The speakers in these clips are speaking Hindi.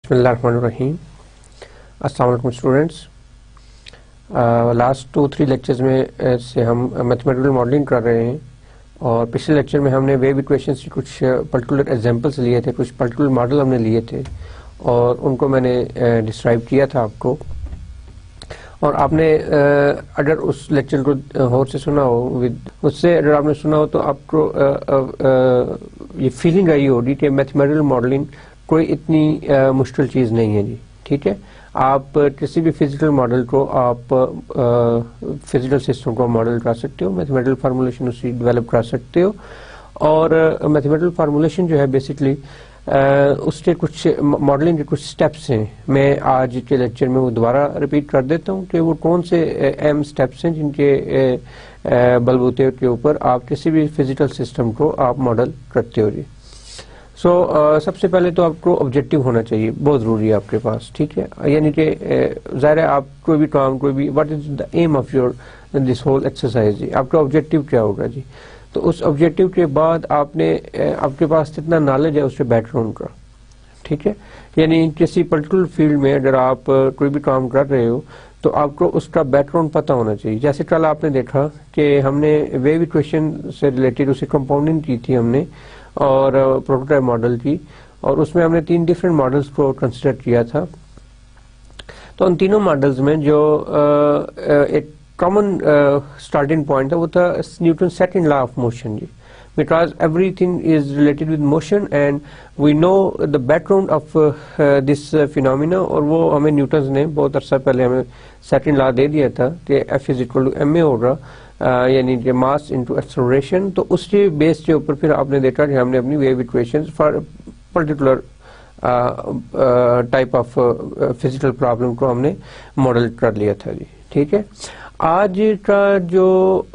बिस्मिल्लाहिर्रहमानिर्रहीम। अस्सलाम वालेकुम स्टूडेंट्स। लास्ट 2-3 लेक्चर्स में से हम मैथमेटिकल मॉडलिंग कर रहे हैं और पिछले लेक्चर में हमने वेव इक्वेशंस की कुछ पर्टिकुलर एग्जांपल्स लिए थे, कुछ पर्टिकुलर मॉडल हमने लिए थे और उनको मैंने डिस्क्राइब किया था आपको। और आपने अगर उस लेक्चर को गौर से सुना हो, उससे अगर आपने सुना हो तो आपको ये फीलिंग आई होगी कि मैथमेटिकल मॉडलिंग कोई इतनी मुश्किल चीज़ नहीं है जी। ठीक है, आप किसी भी फिजिकल मॉडल को आप फिजिकल सिस्टम को मॉडल कर सकते हो, मैथमेटिकल फार्मूलेशन उसकी डेवलप कर सकते हो। और मैथमेटिकल फार्मूलेशन जो है बेसिकली उसके कुछ मॉडलिंग के कुछ स्टेप्स हैं। मैं आज के लेक्चर में वो दोबारा रिपीट कर देता हूँ कि वो कौन से अहम स्टेप्स हैं जिनके बलबूते के ऊपर आप किसी भी फिजिकल सिस्टम को आप मॉडल करते हो जी। सबसे पहले तो आपको ऑब्जेक्टिव होना चाहिए, बहुत ज़रूरी है आपके पास। ठीक है, यानी कि ज़ाहिर है आप कोई भी काम, कोई भी what is the aim of your this whole exercise जी, आपका ऑब्जेक्टिव क्या होगा जी। तो उस ऑब्जेक्टिव के बाद आपने आपके पास कितना नॉलेज है उसके बैकग्राउंड का। ठीक है, यानी किसी पर्टिकुलर फील्ड में अगर आप कोई भी काम कर रहे हो तो आपको उसका बैकग्राउंड पता होना चाहिए। जैसे कल आपने देखा कि हमने वेव इक्वेशन से रिलेटेड उसी कंपाउंडिंग की थी हमने और प्रोटोटाइप मॉडल की, और उसमें हमने 3 डिफरेंट मॉडल्स को कंसिडर किया था। तो उन तीनों मॉडल्स में जो एक कॉमन स्टार्टिंग पॉइंट था वो था Newton second law of motion जी, because everything is related with motion and we know the background of this phenomena. और वो हमें न्यूटन ने बहुत अरसा पहले हमें सेकंड लॉ दे दिया था कि F = ma होगा, यानी कि मास इनटू एक्सेलरेशन। तो उसके बेस के ऊपर फिर आपने देखा कि हमने अपनी wave equations for particular type of physical problem को हमने मॉडल कर लिया था जी। ठीक है, आज का जो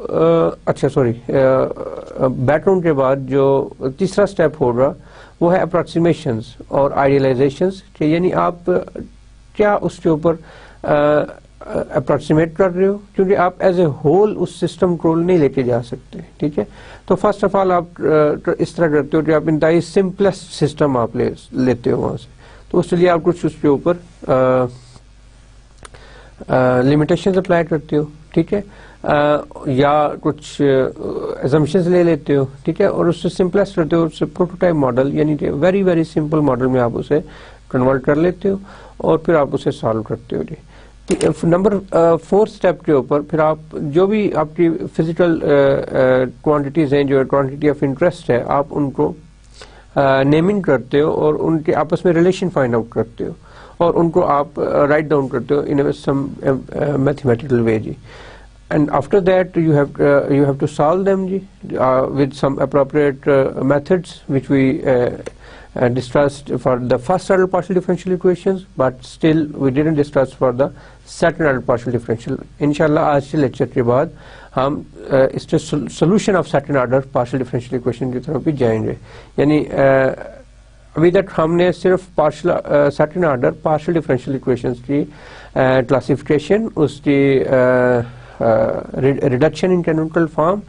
बैकग्राउंड के बाद जो तीसरा स्टेप होगा वो है अप्रोक्सीमेशंस और आइडियलाइजेशंस, यानी आप क्या उसके ऊपर अप्रोक्सीमेट कर रहे हो, क्योंकि आप एज ए होल उस सिस्टम को नहीं लेके जा सकते। ठीक है, तो फर्स्ट ऑफ ऑल आप इस तरह करते हो कि आप इंतहाई सिंपलेस्ट सिस्टम आप लेते हो वहां से। तो उसके लिए आप कुछ उसके ऊपर लिमिटेशंस अप्लाई करते हो। ठीक है, या कुछ असम्पशंस ले लेते हो। ठीक है, और उससे सिंपलेस्ट करते हो, उससे प्रोटोटाइप मॉडल यानी कि वेरी वेरी सिंपल मॉडल में आप उसे कन्वर्ट कर लेते हो और फिर आप उसे सॉल्व करते हो जी। नंबर 4 स्टेप के ऊपर फिर आप जो भी आपकी फिजिकल क्वांटिटीज हैं, जो क्वांटिटी ऑफ इंटरेस्ट है, आप उनको नेमिंग करते हो और उनके आपस में रिलेशन फाइंड आउट करते हो और उनको आप राइट डाउन करते हो इन सम मैथमेटिकल वे जी। And after that you have to solve them ji, with some appropriate methods which we discussed for the first order partial differential equations, but still we didn't discuss for the second order partial differential. इंशाल्लाह आज के लेक्चर के बाद हम इसके solution of second order partial differential equation की तरफ भी जाएंगे। यानी अभी तक हमने सिर्फ second order partial differential equations की क्लासिफिकेशन, उसकी रिडक्शन इन कैनोनिकल फॉर्म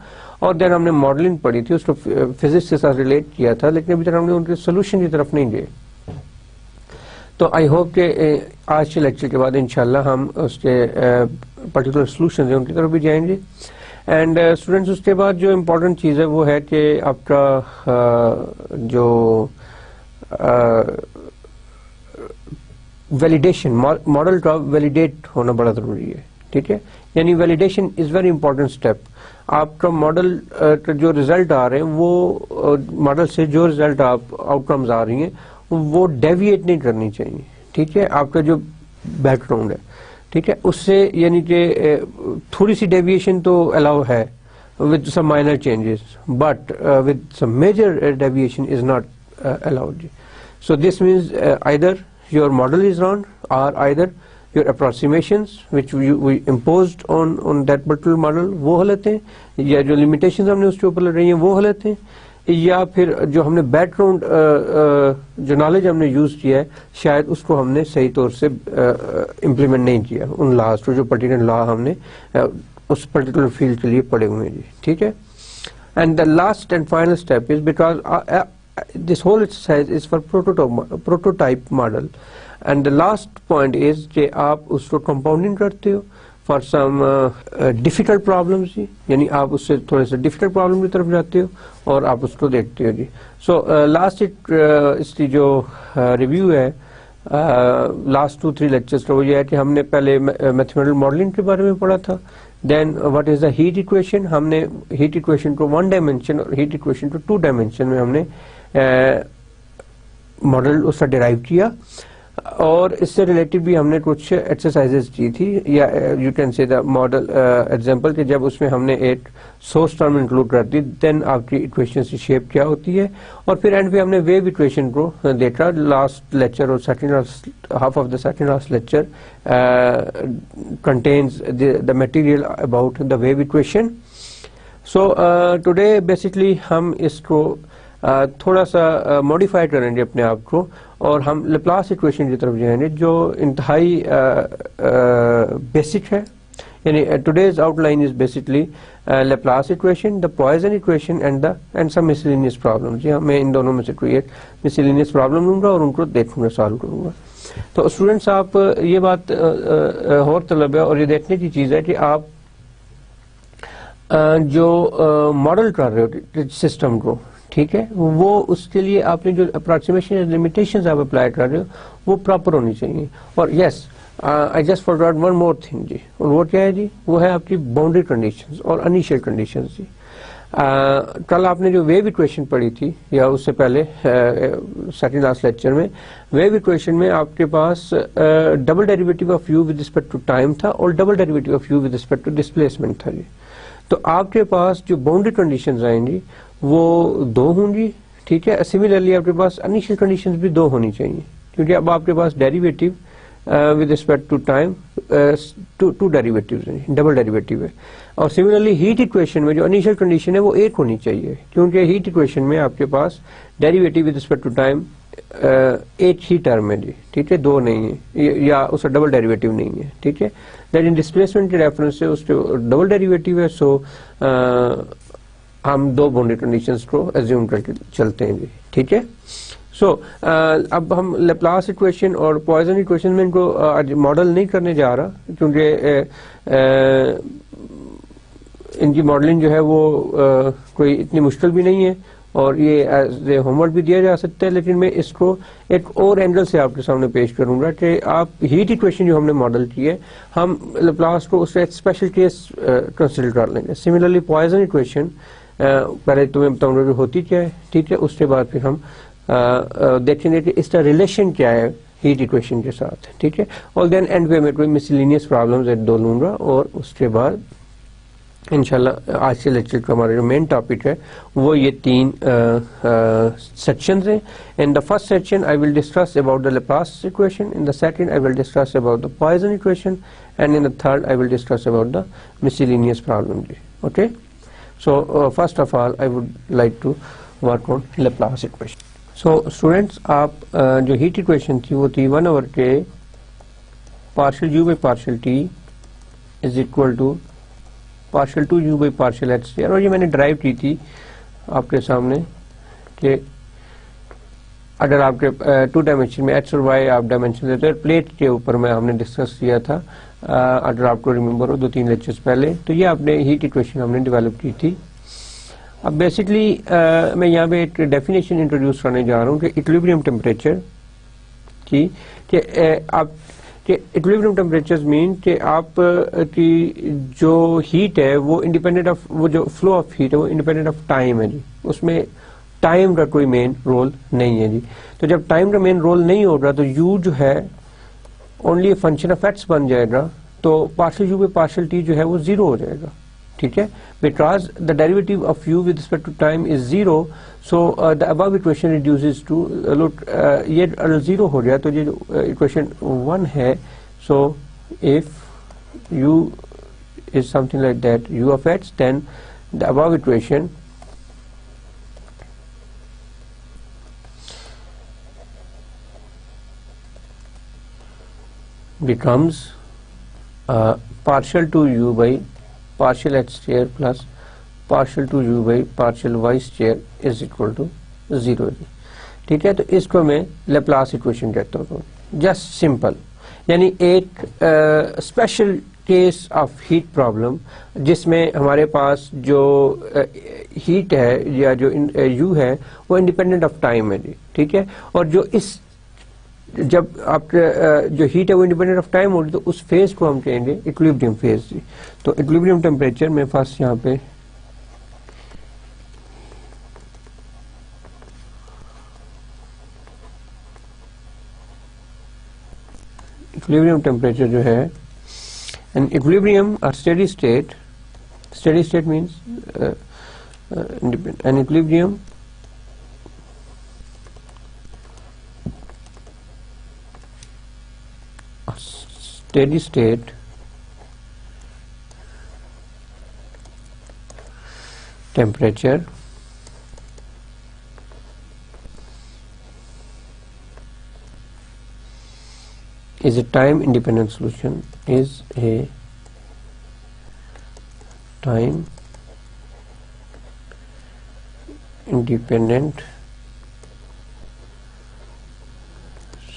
और देन हमने मॉडलिंग पढ़ी थी, उसको फिजिक्स के साथ रिलेट किया था, लेकिन अभी तक हमने उनके सोल्यूशन की तरफ नहीं गए। तो आई होप कि आज के लेक्चर के बाद इंशाल्लाह हम उसके पर्टिकुलर सोल्यूशन हैं उनकी तरफ भी जाएंगे। एंड स्टूडेंट्स, उसके बाद जो इम्पोर्टेंट चीज़ है वो है कि आपका जो वैलिडेशन, मॉडल का वैलिडेट होना बड़ा ज़रूरी है। ठीक है, यानी validation is very important step. आपका मॉडल का जो रिजल्ट आ रहे हैं वो मॉडल से जो रिजल्ट आप आउटकम्स आ रही हैं वो डेविएट नहीं करनी चाहिए। ठीक है, आपका जो बैकग्राउंड है, ठीक है, उससे यानी कि थोड़ी सी डेविएशन तो अलाउ है with some minor changes, but with some major deviation is not allowed. So this means either your model is wrong और either your approximations which we imposed on that particular model वो गलत हैं, या जो limitations हमने उसके ऊपर लग रही हैं वो गलत हैं, या फिर जो हमने बैकग्राउंड जो नॉलेज हमने यूज किया है शायद उसको हमने सही तौर से इम्प्लीमेंट नहीं किया, उन लॉज को जो पर्टिकुलर लॉ हमने उस पर्टिकुलर फील्ड के लिए पढ़े हुए हैं जी। ठीक है, and the last and final step is because this whole exercise is for prototype model, and the last point is कि आप उसको compounding करते हो for some difficult problems जी, यानी आप उससे थोड़े से difficult problem की तरफ जाते हो और आप उसको देखते हो जी. So last इसकी जो review है last 2-3 lectures का वो ये है कि हमने पहले mathematical modeling के बारे में पढ़ा था. Then what is the heat equation, हमने heat equation को 1 dimension और heat equation को 2 dimension में हमने मॉडल उसका डिराइव किया, और इससे रिलेटेड भी हमने कुछ एक्सरसाइजेस की थी, या you can say the model example कि जब उसमें हमने एक सोर्स टर्म इंक्लूड कर दी देन आपकी इक्वेशन की शेप क्या होती है, और फिर एंड पे हमने वेव इक्वेशन को देखा. लास्ट लेक्चर और second half of the second last lecture contains the material about the wave equation. So today basically हम इसको थोड़ा सा मॉडिफाई करेंगे अपने आप को, और हम लेप्लास इक्वेशन की तरफ जाएंगे जो इंतहाई बेसिक है. यानी today's outline is basically Laplace equation, the Poisson equation and some miscellaneous problem. जी मैं इन दोनों में से कोई एक मिसलेनियस प्रॉब्लम लूंगा और उनको देखूंगा, सॉल्व करूंगा. तो स्टूडेंट्स आप ये बात और तलब है और ये देखने की चीज है कि आप जो मॉडल कर रहे हो सिस्टम को, ठीक है, वो उसके लिए आपने जो अप्रोक्सीमेशन लिमिटेशंस आप अप्लाई कर रहे हो वो प्रॉपर होनी चाहिए. और yes I just forgot one more thing जी, और वो क्या है जी, वो है आपकी बाउंड्री कंडीशंस और इनिशियल कंडीशंस जी. कल आपने जो वेव इक्वेशन पढ़ी थी या उससे पहले सेकंड लास्ट लेक्चर में, वेव इक्वेशन में आपके पास double derivative of u with respect to time था और double derivative of u with respect to displacement था जी. तो आपके पास जो बाउंड्री कंडीशंस आएंगी वो 2 होंगी, ठीक है. सिमिलरली आपके पास इनिशियल कंडीशंस भी 2 होनी चाहिए, क्योंकि अब आपके पास derivative with respect to time two derivatives हैं, डबल डेरिवेटिव है. और सिमिलरली हीट इक्वेशन में जो इनिशियल कंडीशन है वो 1 होनी चाहिए, क्योंकि हीट इक्वेशन में आपके पास derivative with respect to time एक ही टर्म है जी, ठीक है, 2 नहीं है, या उसका डबल डेरिवेटिव नहीं है, ठीक है. लेकिन डिस्प्लेसमेंट के रेफरेंस से उसके डबल डेरिवेटिव है, सो हम 2 बाउंड्री कंडीशंस को एज्यूम करके चलते हैं जी, ठीक है. सो अब हम लेप्लास इक्वेशन और पॉइसन इक्वेशन में इनको आज मॉडल नहीं करने जा रहा, क्योंकि इनकी मॉडलिंग जो है वो कोई इतनी मुश्किल भी नहीं है और ये एज ए होमवर्क भी दिया जा सकता है. लेकिन मैं इसको एक और एंगल से आपके सामने पेश करूंगा कि आप हीट इक्वेशन जो हमने मॉडल की है, हम लेप्लास को उससे एक स्पेशल केस कंसिडर कर लेंगे. सिमिलरली पॉइसन इक्वेशन पहले तुम्हें बताऊंगा कि होती क्या है, ठीक है, उसके बाद फिर हम देखेंगे कि इसका रिलेशन क्या है हीट इक्वेशन के साथ, ठीक है. और देन एंड पे मैं कोई मिसलेनियस प्रॉब्लम्स 2 लूंगा, और उसके बाद इंशाल्लाह आज के लेक्चर का हमारा जो मेन टॉपिक है वो ये 3 सेक्शंस हैं. In the first section I will discuss about the Laplace equation, in the second I will discuss about the Poisson equation, and in the third I will discuss about the miscellaneous problem जी. Okay, so first of all I would like to work on Laplace equation. So students आप जो हीट इक्वेशन थी वो थी 1/k partial u by partial t is equal to partial 2u by partial h square. और ये मैंने ड्राइव की थी आपके सामने कि अगर आपके 2 डायमेंशन में x और y आप डायमेंशन देते हैं, प्लेट के ऊपर में हमने डिस्कस किया था, अगर आपको रिमेम्बर हो 2-3 लेक्चर्स पहले, तो ये आपने हीट इक्वेशन हमने डेवलप की थी. अब बेसिकली मैं यहाँ पे एक डेफिनेशन इंट्रोड्यूस करने जा रहा हूँ कि इक्विलिब्रियम टेम्परेचर की, कि आप कि इक्विलिब्रियम टेम्परेचर मीन कि आप की जो हीट है वो इंडिपेंडेंट ऑफ, वो जो फ्लो ऑफ हीट है वो इंडिपेंडेंट ऑफ टाइम है जी, उसमें टाइम का कोई मेन रोल नहीं है जी. तो जब टाइम का मेन रोल नहीं होगा तो u जो है ओनली फंक्शन ऑफ x बन जाएगा, तो partial u by partial t जो है वो 0 हो जाएगा, ठीक है, because the derivative of u with respect to time is 0. So the above equation reduces to, look ये 0 हो गया तो ये इक्वेशन 1 है. So if u is something like that, u of x, then the above equation becomes partial 2u by partial h square plus partial 2u by partial y square is equal to 0 जी। ठीक है, तो इसको मैं लेप्लास इक्वेशन कहता हूँ, जस्ट सिंपल। यानी एक special case of heat problem जिसमें हमारे पास जो हीट है या जो यू है वो इंडिपेंडेंट ऑफ टाइम है जी। ठीक है, और जो इस जब आप जो हीट है वो इंडिपेंडेंट ऑफ टाइम होगी तो उस फेज को हम कहेंगे इक्विलिब्रियम फेज जी। तो इक्विलिब्रियम टेम्परेचर में फर्स्ट यहाँ पे इक्विलिब्रियम टेम्परेचर जो है, एंड इक्विलिब्रियम और steady state means an equilibrium steady state temperature is a time independent solution, is a time independent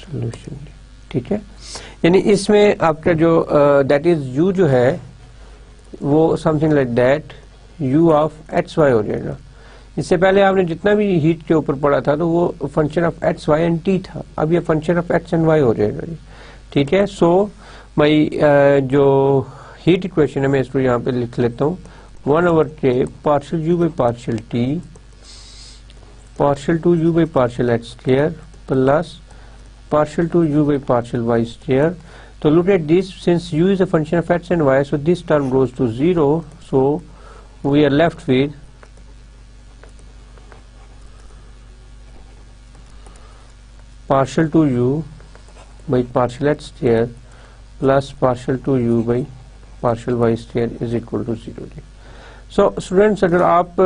solution। ठीक है, यानी इसमें आपका जो दैट इज यू जो है वो something like that u of x y हो जाएगा। इससे पहले आपने जितना भी हीट के ऊपर पढ़ा था तो वो function of x y and t था, अब ये function of x and y हो जाएगा जी। ठीक है, सो मैं जो हीट इक्वेशन है मैं इसको यहाँ पे लिख लेता हूँ, 1/k partial u by partial T partial two u by partial x square plus partial to u by partial y square. So look at this, since u is a function of x and y, so this term goes to 0, so we are left with partial to u by partial x square plus partial to u by partial y square is equal to 0। So students, अगर आप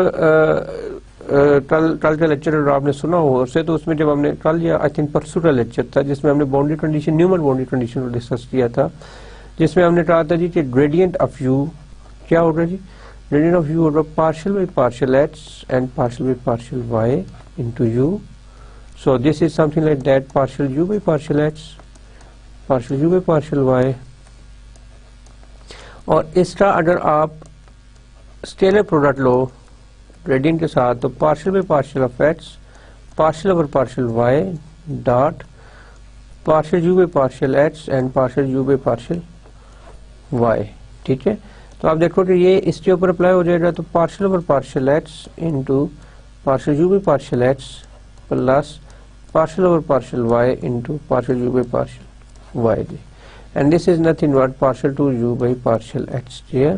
कल का लेक्चर अगर आपने सुना हो उससे, तो उसमें जब हमने कल या आई थिंक परसों का लेक्चर था जिसमें हमने boundary condition, Neumann boundary condition को डिस्कस किया था, जिसमें हमने कहा था जी कि ग्रेडियंट ऑफ यू क्या होगा जी, ग्रेडियंट ऑफ यू होगा partial by partial x and partial by partial y into u. So this is something like that, partial u by partial x partial u by partial y. और इसका अगर आप स्केलर प्रोडक्ट लो ग्रेडियंट के साथ, तो partial by partial of x partial over partial y dot partial u by partial x and partial u by partial y. ठीक है, तो आप देखो कि ये इसके ऊपर अप्लाई हो जाएगा, तो partial over partial x into partial u by partial x plus partial over partial y into partial u by partial y जी, and this is nothing but partial two u by partial x square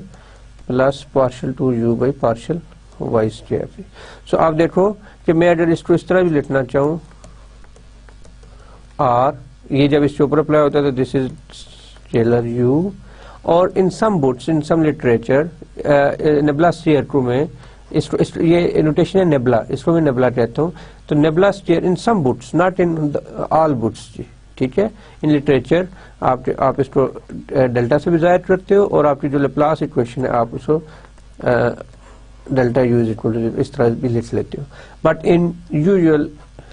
plus partial two u by partial y square. So आप देखो कि मैं अगर इसको इस तरह भी लिखना चाहूँ, और ये जब इसके ऊपर अप्लाई होता है तो दिस इज स्केलर यू, और in some books in some literature nebula sphere को में इसको ये नोटेशन है नेबुला, इसको मैं नेबुला कहता हूँ। तो nebula sphere in some books, not in all books जी। ठीक है, इन लिटरेचर आप इसको डेल्टा से भी जाहिर करते हो, और आपकी जो लेप्लास इक्वेशन है आप उसको delta u is equal to इस तरह भी लिख लेते हो। But in usual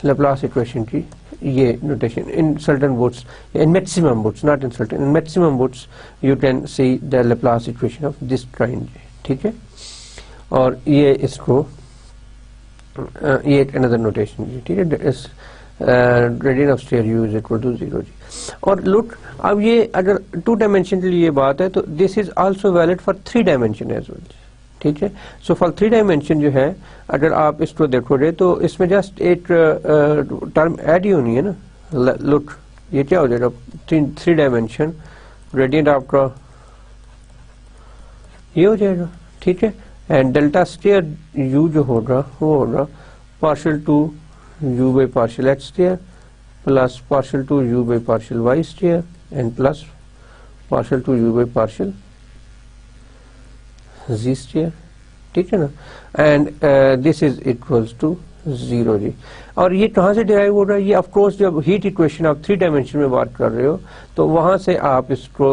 Laplace equation की ये notation in certain books, in maximum books, not in certain, in maximum books you can see the Laplace equation of this kind. ठीक है, और ये इसको ये एक अनदर नोटेशन जी। ठीक है, gradient of square u is equal to 0 जी। और लुक, अब ये अगर 2 डायमेंशन के लिए ये बात है तो this is also valid for 3 dimension as well. ठीक है, सो फॉर 3 डायमेंशन जो है अगर आप इसको देखोगे तो इसमें जस्ट एक टर्म ऐड ही होनी है ना। लुक, ये क्या हो जाएगा, 3 डायमेंशन ग्रेडियंट आपका ये हो जाएगा। ठीक है, एंड डेल्टा स्क्वायर u जो होगा वो होगा partial two u by partial x square plus partial two u by partial y square and plus partial two u by partial z square. ठीक है ना, and this is equals to 0 जी। और ये कहाँ से डिराइव हो रहा है, ये ऑफ कोर्स जब हीट इक्वेशन आप 3 डायमेंशन में बात कर रहे हो तो वहां से आप इसको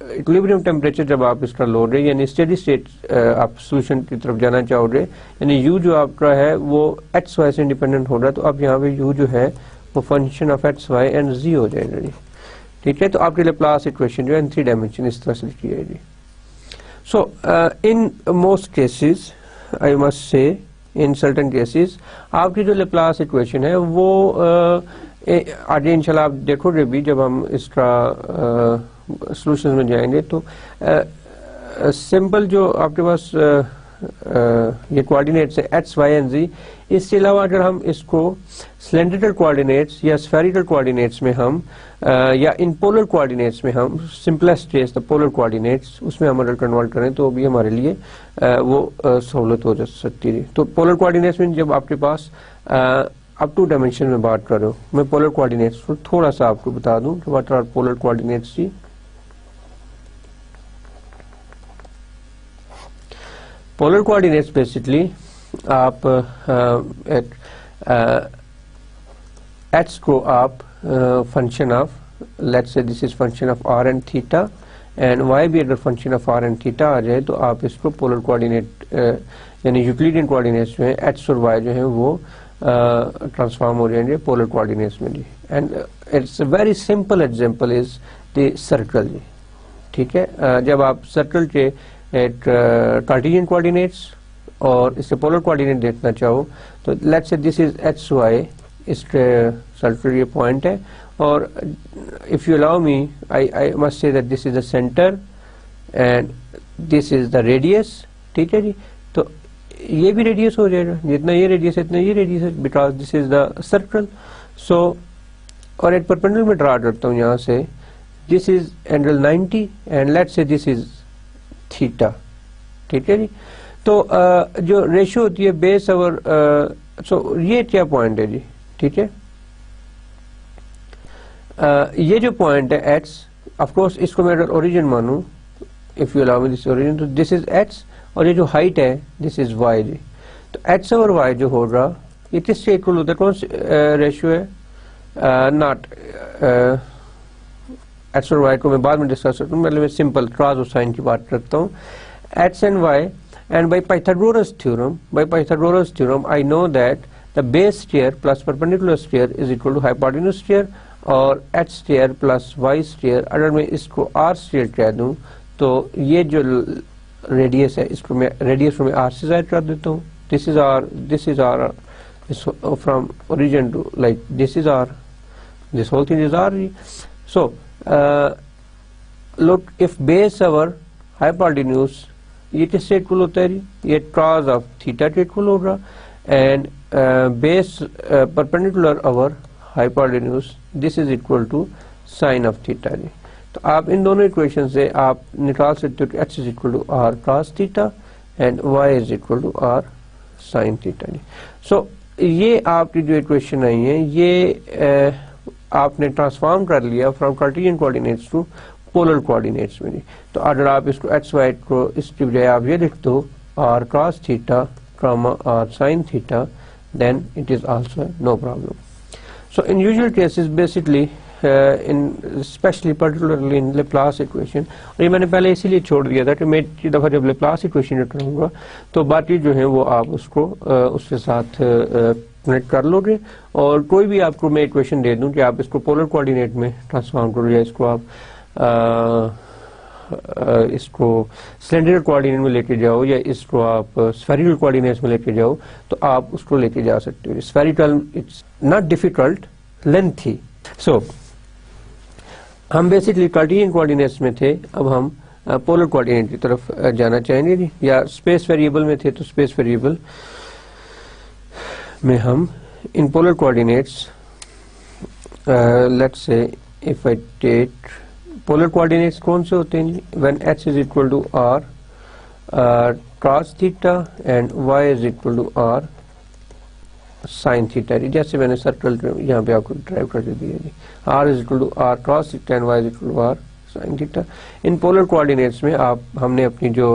इक्विलिब्रियम टेम्परेचर जब आप इसका लो रहे यानी स्टेडी स्टेट आप सोल्यूशन की तरफ जाना चाहो रहे यानी यू जो आपका है वो एक्स वाई से इंडिपेंडेंट हो रहा है, तो अब यहाँ पे यू जो है वो function of x y and जी हो जाएगा जी। ठीक है, तो आपके लेप्लास इक्वेशन जो है इन 3 डायमेंशन इस तरह से लिखी है जी। So in most cases I must say in certain cases आपकी जो लेप्लास इक्वेशन है वो आगे इंशाल्लाह आप देखोगे भी जब हम इसका सॉल्यूशन में जाएंगे तो सिंपल जो आपके पास ये कोऑर्डिनेट्स है एक्स वाई एंड जी, इसके अलावा अगर हम इसको सिलेंड्रिकल कोऑर्डिनेट्स या स्फेरिकल कोऑर्डिनेट्स में हम या इन पोलर कोऑर्डिनेट्स में हम simplest case the polar coordinates उसमें हम अगर कन्वर्ट करें तो भी हमारे लिए वो सहूलत हो जा सकती है। तो पोलर कोऑर्डिनेट्स में जब आपके पास अप टू डायमेंशन में बात कर रहे हो, मैं पोलर कोऑर्डिनेट्स को थोड़ा सा आपको बता दूं कि व्हाट आर पोलर कोऑर्डिनेट्स जी। पोलर कोऑर्डिनेट्स बेसिकली आप एक्स को आप function of let's say this is function of r and theta and y भी अगर function of r and theta आ जाए तो आप इसको पोलर कोऑर्डिनेट यानी यूक्लिडियन कोऑर्डिनेट्स में एक्स और वाई जो है वो ट्रांसफॉर्म हो जाएंगे पोलर कोऑर्डिनेट्स में जी। And it's a very simple example is the circle जी। ठीक है, जब आप सर्कल के एक कार्टेशियन कोऑर्डिनेट्स और इससे पोलर कोऑर्डिनेट देखना चाहो तो let's say this is x y, इसके सर्कल ये पॉइंट है और if you allow me I must say that this is the centre and this is the radius. ठीक है जी, तो ये भी रेडियस हो जाएगा, जितना ये रेडियस है इतना ये रेडियस है because this is the circle. So और एक परपेंडिकुलर में ड्रा करता हूँ यहाँ से, this is angle 90 and let's say this is theta. ठीक है जी, तो जो रेशियो होती है बेस और सो ये क्या पॉइंट है जी। ठीक है, ये जो पॉइंट है एक्स, ऑफ कोर्स इसको मैं अगर ओरिजिन मानूं, if you allow me this origin, तो दिस इज एक्स और ये जो हाइट है दिस इज वाई जी। तो एक्स और वाई जो होगा ये किससे इक्वल होता है, कौन सी रेशियो है, नॉट एक्स और वाई को मैं बाद में डिस्कस करता हूँ, मतलब मैं सिंपल क्रॉस और साइन की बात करता हूँ। X and y and by Pythagoras theorem I know that the base stair plus perpendicular stair is equal to hypotenuse stair और h stair plus y stair। अगर मैं इसको r stair कह दूं तो ये जो रेडियस है इसको मैं रेडियस को मैं r से जाहिर कर देता हूँ। this is r from origin to like this is r, this whole thing is r। so look, if base our hypotenuse ये किससे इक्वल होता है जी, ये cos ऑफ थीटा के इक्वल होगा and base perpendicular over hypotenuse this is equal to sine of theta जी। तो आप इन दोनों इक्वेशन से आप निकाल सकते हो कि x is equal to r cos theta and y is equal to r sine theta जी। सो ये आपकी जो इक्वेशन आई है ये आपने ट्रांसफॉर्म कर लिया from Cartesian coordinates to polar coordinates में। तो अगर आप इसको एक्स वाई को इसकी बजाय आप ये लिख दो r cos theta comma r sin theta, then it is also no problem. So in usual cases basically in especially particularly in Laplace equation, और ये मैंने पहले इसीलिए छोड़ दिया था कि मैं एक दफ़ा जब Laplace equation करूँगा तो बाकी जो है वो आप उसको उसके साथ कनेक्ट कर लोगे और कोई भी आपको मैं इक्वेशन दे दूं कि आप इसको पोलर कोऑर्डिनेट में ट्रांसफॉर्म करो या इसको आप इसको सिलेंड्रिकल कोऑर्डिनेट में लेके जाओ या इसको आप स्फेरिकल कोऑर्डिनेट्स में लेके जाओ तो आप उसको लेके जा सकते हो। Spherical it's not difficult, lengthy. So हम बेसिकली कार्टेशियन कोऑर्डिनेट्स में थे, अब हम पोलर कोऑर्डिनेट की तरफ जाना चाहेंगे या स्पेस वेरिएबल में थे तो स्पेस वेरिएबल में हम in polar coordinates let's say if I take polar coordinates कौन से होते हैं, when x is equal to r cos theta and y is equal to r sin theta. जैसे मैंने सर्कल यहाँ पे आपको ड्राइव करके दिया जी, r is equal to r cos theta and y is equal to r sin theta. इन पोलर कोऑर्डिनेट्स में आप हमने अपनी जो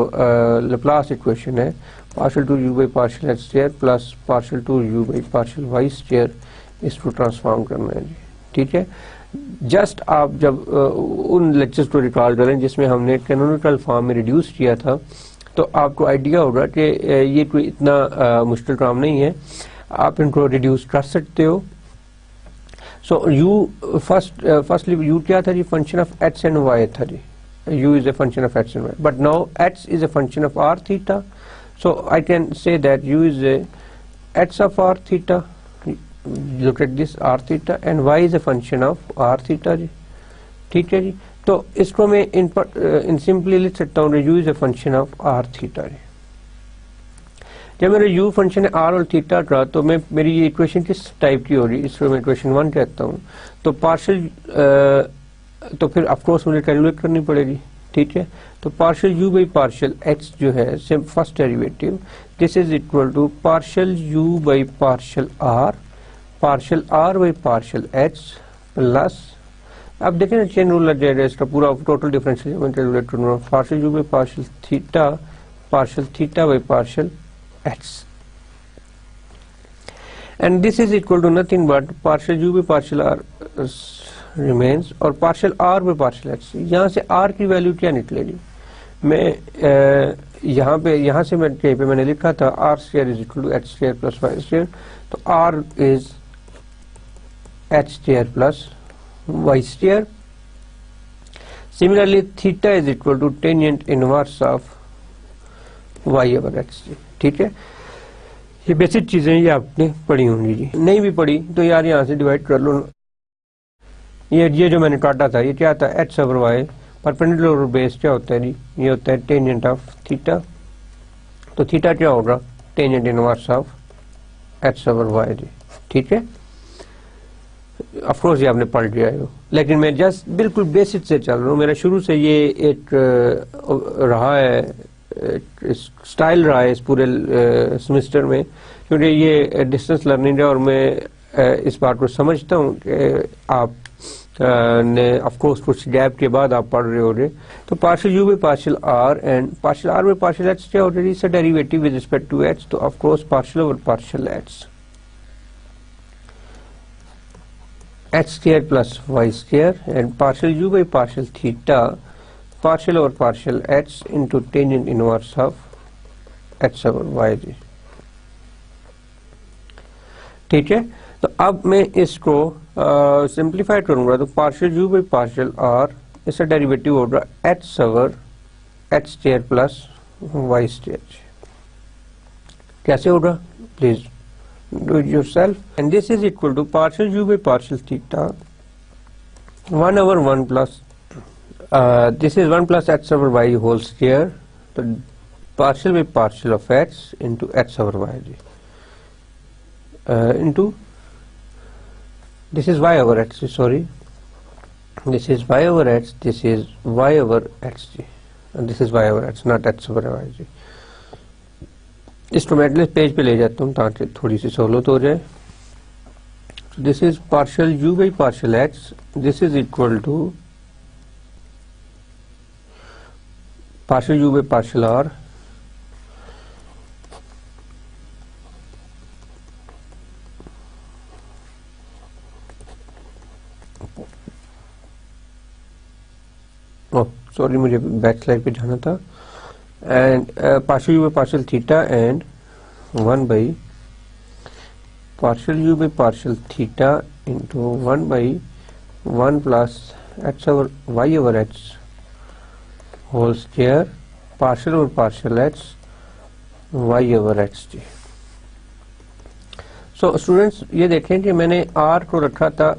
लैप्लास इक्वेशन है partial two u by partial x square plus partial two u by partial y square इसको ट्रांसफॉर्म करना है जी। ठीक है, जस्ट आप जब उन लेक्चर्स को रिकॉल करें जिसमें हमने कैनोनिकल फॉर्म में रिड्यूस किया था, तो आपको आइडिया होगा कि ये कोई इतना मुश्किल काम नहीं है, आप इनको रिड्यूस कर सकते हो। सो यू फर्स्टली यू क्या था जी, function of x and y था जी, u is a function of x and y, but now x is a function of r theta, so I can say that u is a x of r theta, look at this r theta, and y is a function of r theta जी, ठीक है जी। तो इसको मैं इन सिंपली लिख सकता हूँ u is a function of r theta जी। जब मेरा u फंक्शन है r और थीटा का, तो मैं मेरी ये इक्वेशन किस टाइप की हो रही है, इसको मैं इक्वेशन 1 कहता हूँ। तो पार्शियल तो फिर ऑफकोर्स मुझे कैलकुलेट करनी पड़ेगी, ठीक है। तो partial u by partial x जो है first derivative, this is equal to partial u by partial r by partial x plus, अब देखें ना चेन रूल लग जाएगा इसका पूरा टोटल डिफरेंशियल मैं कैलकुलेट करूंगा, partial u by partial theta by partial x, and this is equal to nothing but partial u by partial r remains और partial r by partial x। यहाँ से r की वैल्यू क्या निकलेगी, मैं यहाँ से मैं कहीं पे मैंने लिखा था r square is equal to h square plus y square, तो r इज h square plus y square. Similarly theta is equal to tangent inverse of y over x, ठीक है। ये बेसिक चीजें ये आपने पढ़ी होंगी जी, नहीं भी पढ़ी तो यार यहाँ से डिवाइड कर लो। ये जो मैंने काटा था ये क्या था, h over y, perpendicular over base क्या होता है जी, ये होता है टेंजेंट ऑफ थीटा, तो थीटा क्या होगा, tangent inverse of h over y जी, ठीक है। ऑफ कोर्स ये आपने पढ़ लिया है, लेकिन मैं जस्ट बिल्कुल बेसिक से चल रहा हूँ। मेरा शुरू से ये एक रहा है स्टाइल रहा है इस पूरे सेमेस्टर में, क्योंकि ये डिस्टेंस लर्निंग है और मैं इस बात को समझता हूँ कि आप ने ऑफ कोर्स कुछ गैप के बाद आप पढ़ रहे हो रहे, तो partial u by partial r and partial r by partial h क्या ऑलरेडी इसका derivative with respect to h, तो of course partial over partial h square plus y square and partial u by partial theta partial over partial h into tangent inverse of h over y जी, ठीक है। तो अब मैं इसको सिंप्लीफाई करूंगा, तो partial u by partial r इसका डेरिवेटिव होगा h over h square plus y square, कैसे होगा please do it yourself, and this is equal to partial u by partial theta 1 over 1 plus this is 1 plus h over y whole square, तो partial by partial of h into h over y जी, into this is y over x, sorry, this is y over x, this is y over x जी, and this is y over x, not h over y जी। इसको मैं अगले पेज पे ले जाता हूँ ताकि थोड़ी सी सहूलत हो जाए। This is partial u by partial x, this is equal to partial u by partial r sorry मुझे बैक स्लाइड पे जाना था, and partial u by partial theta and 1 by partial u by partial theta into 1 by 1 plus h over y over h whole square partial over partial h y over h जी। सो स्टूडेंट्स ये देखें कि मैंने r को रखा था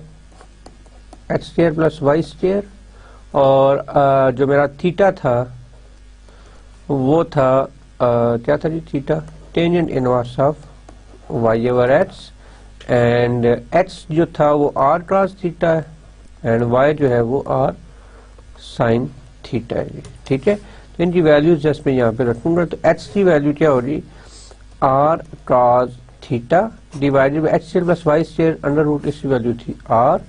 h square plus y square, और जो मेरा थीटा था वो था क्या था जी, theta tangent inverse of y over h, and h जो था वो r क्रॉस थीटा है एंड y जो है वो r साइन थीटा है, ठीक है। तो इनकी वैल्यूज जस्ट मैं यहाँ पे रखूंगा, तो h की वैल्यू क्या होगी, r cross theta divided by h square plus y square under root, इसकी वैल्यू थी r,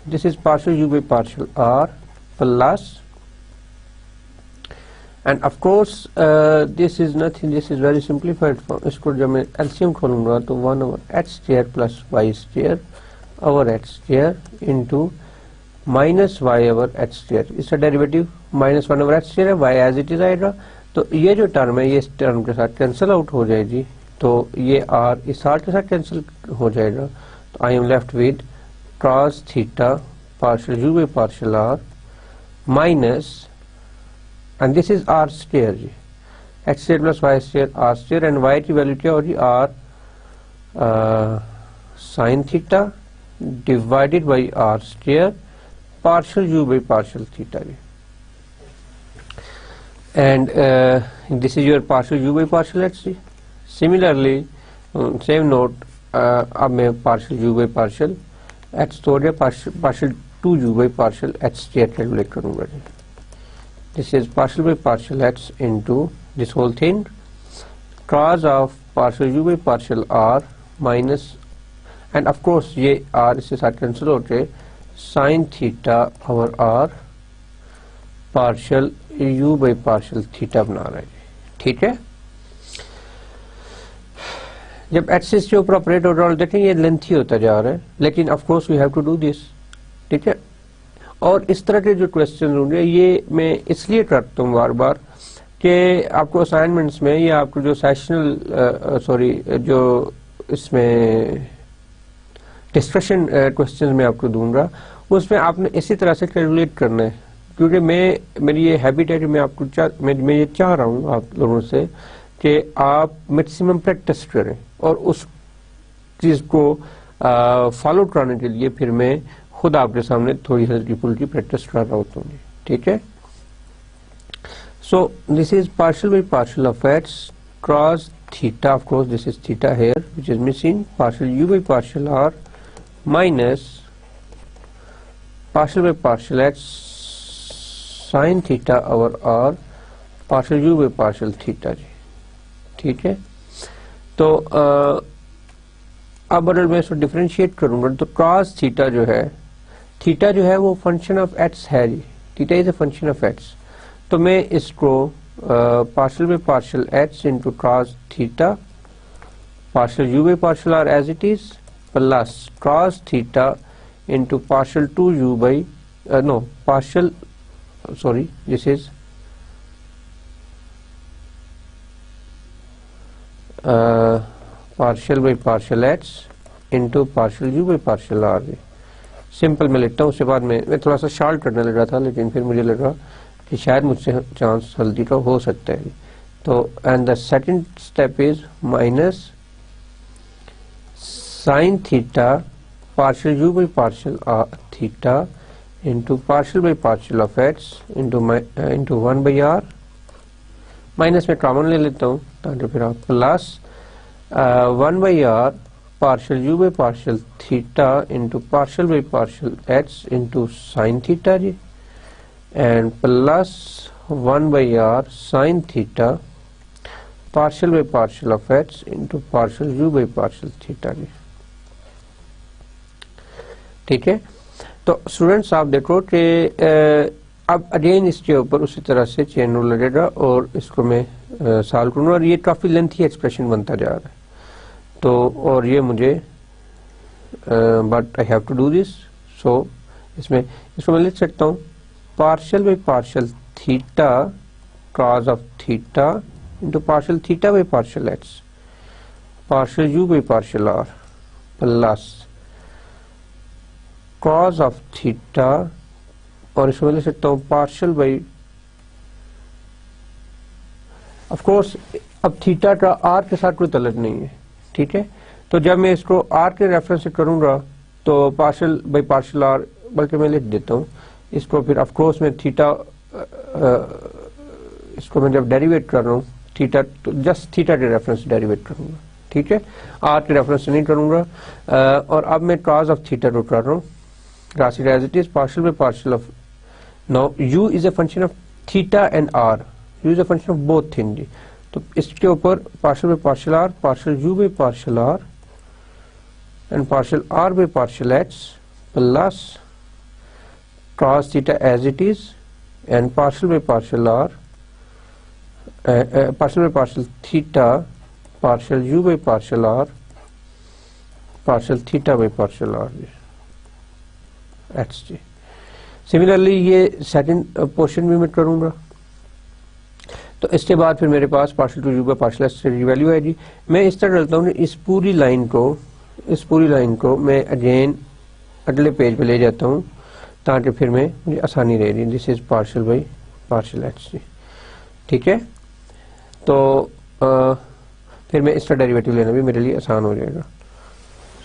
this is partial u by partial r plus, and of course this is nothing, this is very simplified form. इसको जब मैं एलसीएम खोलूंगा तो 1 over h square plus y square over h square into minus y over h square, इसका derivative minus 1 over h square है, वाई एज इट इज आएगा। तो ये जो टर्म है ये इस टर्म के साथ कैंसिल आउट हो जाएगी, तो ये आर इस आर के साथ कैंसिल हो जाएगा। तो I am left with cos theta partial u by partial r minus, and this is r square जी, x square plus y square r square, and y की वैल्यू क्या होगी, r sine theta divided by r square partial u by partial theta जी, and this is your partial u by partial h जी। सिमिलरली सेम नोट, अब मैं partial u by partial h तो partial 2u by partial h square calculate करूंगा जी। This is partial by partial h into this whole thing cos of partial u by partial r minus, and of course ये r इसके साथ कैंसिल होके sine theta over r partial u by partial theta बना रहा है जी, ठीक है। जब एक्सिस के ऊपर ऑपरेट हो रहा है देखें ये लेंथी होता जा रहा है, लेकिन of course we have to do this, ठीक है। और इस तरह के जो क्वेश्चन होंगे ये मैं इसलिए करता हूँ बार बार कि आपको असाइनमेंट्स में या आपको जो सेशनल जो इसमें डिस्कशन क्वेश्चन में आपको दूंगा उसमें आपने इसी तरह से कैलकुलेट करना है, क्योंकि मेरी ये हैबिट है कि मैं आपको मैं ये चाह रहा हूँ आप लोगों से कि आप मैक्सिमम प्रैक्टिस करें, और उस चीज को फॉलो कराने के लिए फिर मैं खुद आपके सामने थोड़ी हल्की फुल्की प्रैक्टिस कर रहा होता हूँ, ठीक है। So this is partial by partial of x cross theta, of course this is theta here which is missing, partial u by partial r minus partial by partial x sine theta over r partial u by partial theta जी, ठीक है। तो अब अगर मैं इसको डिफरेंशिएट करूंगा तो cos थीटा जो है वो फंक्शन ऑफ एक्स है जी, theta is a function of x, तो मैं इसको partial by partial x into cos theta partial u by partial r as it is plus cos theta into partial 2u by no partial sorry this is partial by partial x into partial u by partial r. Simple में लिखता हूँ, उसके बाद मैं थोड़ा सा शार्ट करने लगा था, लेकिन फिर मुझे लगा कि शायद मुझसे चांस जल्दी का हो सकता है। तो and the second step is minus sine theta partial u by partial theta into partial by partial of x into 1 by r, minus में कॉमन ले लेता हूँ ताकि फिर आप plus 1 by r partial u by partial theta into partial by partial x into sine theta जी, and plus 1 by r sine theta partial by partial of x into partial u by partial theta जी, ठीक है। तो स्टूडेंट्स आप देखो कि अब अगेन इसके ऊपर उसी तरह से चेन रूल लगेगा और इसको मैं सॉल्व करूंगा, और ये काफी लेंथी एक्सप्रेशन बनता जा रहा है, तो और ये मुझे but I have to do this, so इसको मैं लिख सकता हूँ partial by partial theta cos of theta into partial theta by partial x partial u by partial r plus cos of theta, और इसमें लिख सकता हूँ पार्शियल बाई, ऑफ कोर्स अब थीटा का आर के साथ कोई तल्लुक नहीं है, ठीक है। तो जब मैं इसको आर के रेफरेंस से करूंगा तो पार्शियल बाई पार्शियल आर, बल्कि मैं लिख देता हूँ इसको, फिर ऑफ कोर्स मैं थीटा इसको मैं जब डेरिवेट कर रहा हूँ थीटा, तो जस्ट थीटा के रेफरेंस से डेरिवेट करूंगा, ठीक है, आर के रेफरेंस से नहीं करूंगा। और अब मैं cos ऑफ थीटा को कर रहा हूँ राशि as it is partial by partial of, now u is a function of theta and r, u is a function of both thing जी, तो इसके ऊपर partial by partial r partial u by partial r and partial r by partial x plus cos theta as it is and partial by partial r partial by partial theta partial u by partial r partial theta by partial are x जी, सिमिलरली ये सेकंड पोर्शन भी मैं करूंगा। तो इसके बाद फिर मेरे पास partial two u by partial h की वैल्यू आएगी। मैं इस तरह डालता हूँ, इस पूरी लाइन को मैं अगेन अगले पेज पे ले जाता हूँ ताकि फिर मैं मुझे आसानी रहेगी। This is partial by partial H, ठीक है। तो फिर मैं इसका डेरिवेटिव लेना भी मेरे लिए आसान हो जाएगा।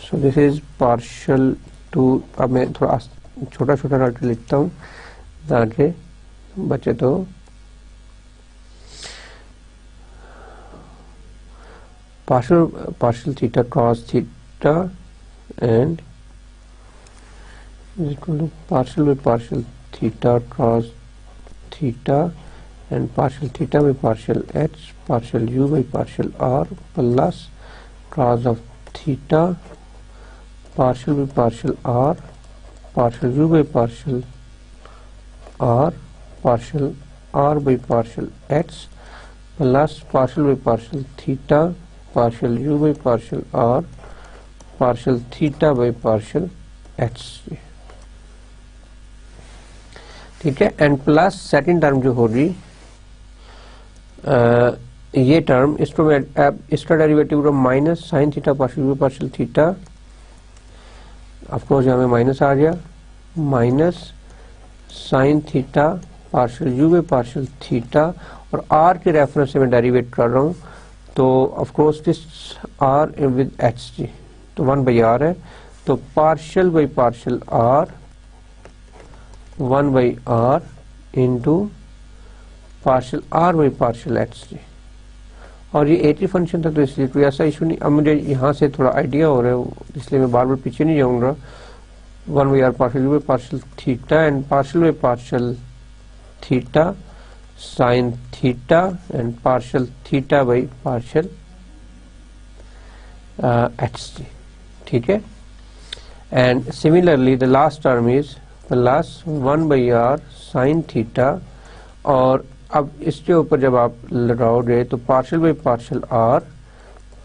सो दिस इज पार्शियल टू, अब मैं थोड़ा छोटा छोटा करके लिखता हूँ ताकि बचे। तो partial theta cos theta and is equal to partial by partial theta cos theta and partial theta by partial h partial u by partial r plus cos of theta partial by partial r partial u by partial r partial r by partial h plus partial by partial theta partial u by partial r partial theta by partial h, ठीक है। एंड प्लस सेकंड टर्म जो होगी ये टर्म, इसको मैं अब इसका derivative minus sine theta partial u partial theta, of course यहाँ में माइनस आ गया, minus sine theta partial u by partial theta, और आर के रेफरेंस से मैं डेरिवेट कर रहा हूँ। तो of course this r with h जी, तो 1 बाई आर है, तो partial by partial r 1 by r into partial r by partial h जी। और ये एटी फंक्शन था तो इसलिए कोई ऐसा इशू नहीं। अब मुझे यहाँ से थोड़ा आइडिया हो रहा है, इसलिए मैं बार बार पीछे नहीं जाऊँगा। 1 by r partial by partial theta and partial by partial theta sin theta and partial theta by partial hg, ठीक है। and similarly the last term is plus 1 by r sin theta, और अब इसके ऊपर जब आप लगाओगे तो partial by partial r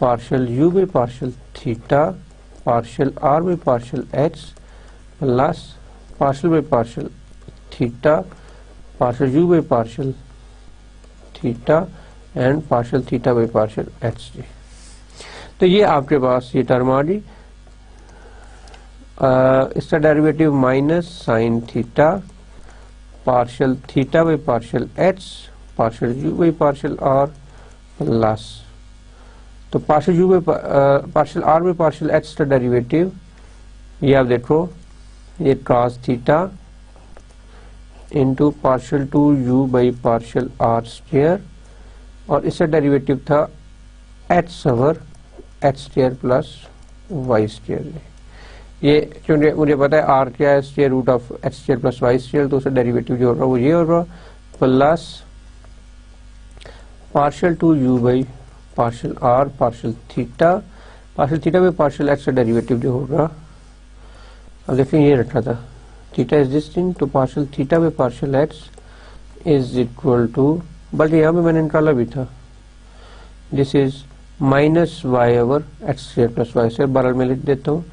partial u by partial theta partial r by partial h plus partial by partial theta partial u by partial theta and partial theta by partial h जी। तो ये आपके पास ये टर्म आ गई। इसका derivative minus sine theta partial theta by partial h partial u by partial r plus, तो partial u by partial r by partial h का डेरिवेटिव ये आप देखो, ये cos theta into partial two u by partial r square, और इसका डेरिवेटिव था h over h square plus y square. ये क्योंकि मुझे पता है आर क्या है, square root of h square plus y square, तो उसका डेरिवेटिव जो होगा वो ये होगा plus partial two u by partial r partial theta by partial h का डेरिवेटिव जो होगा, अब देखिए ये रखा था theta is distinct to partial theta by partial h is equal to, बल्कि यहाँ पे मैंने निकाला भी था, this is minus y over h square plus y square, बराबर में लिख देता हूँ।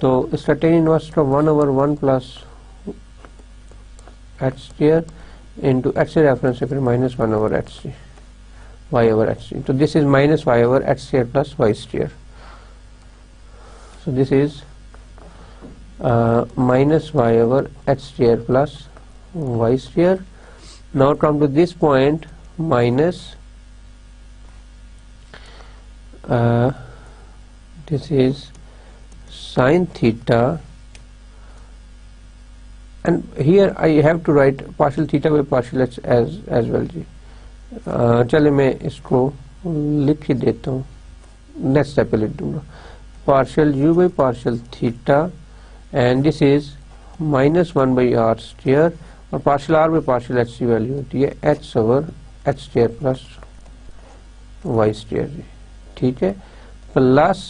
तो इसका टेन इनवर्स का 1 over 1 plus h square into h से रेफरेंस है फिर minus 1 over h c y over h c, तो this is minus y over h square plus y square. So this is minus y over h square plus y square. Now come to this point minus this is sin theta, and here I have to write partial theta by partial h as well जी। चले मैं इसको लिख ही देता हूँ, नेक्स्ट स्टेप पे लिख दूंगा partial u by partial theta and this is minus 1 by r square, और partial r by partial h की वैल्यू होती है h over h square plus y square, ठीक है, plus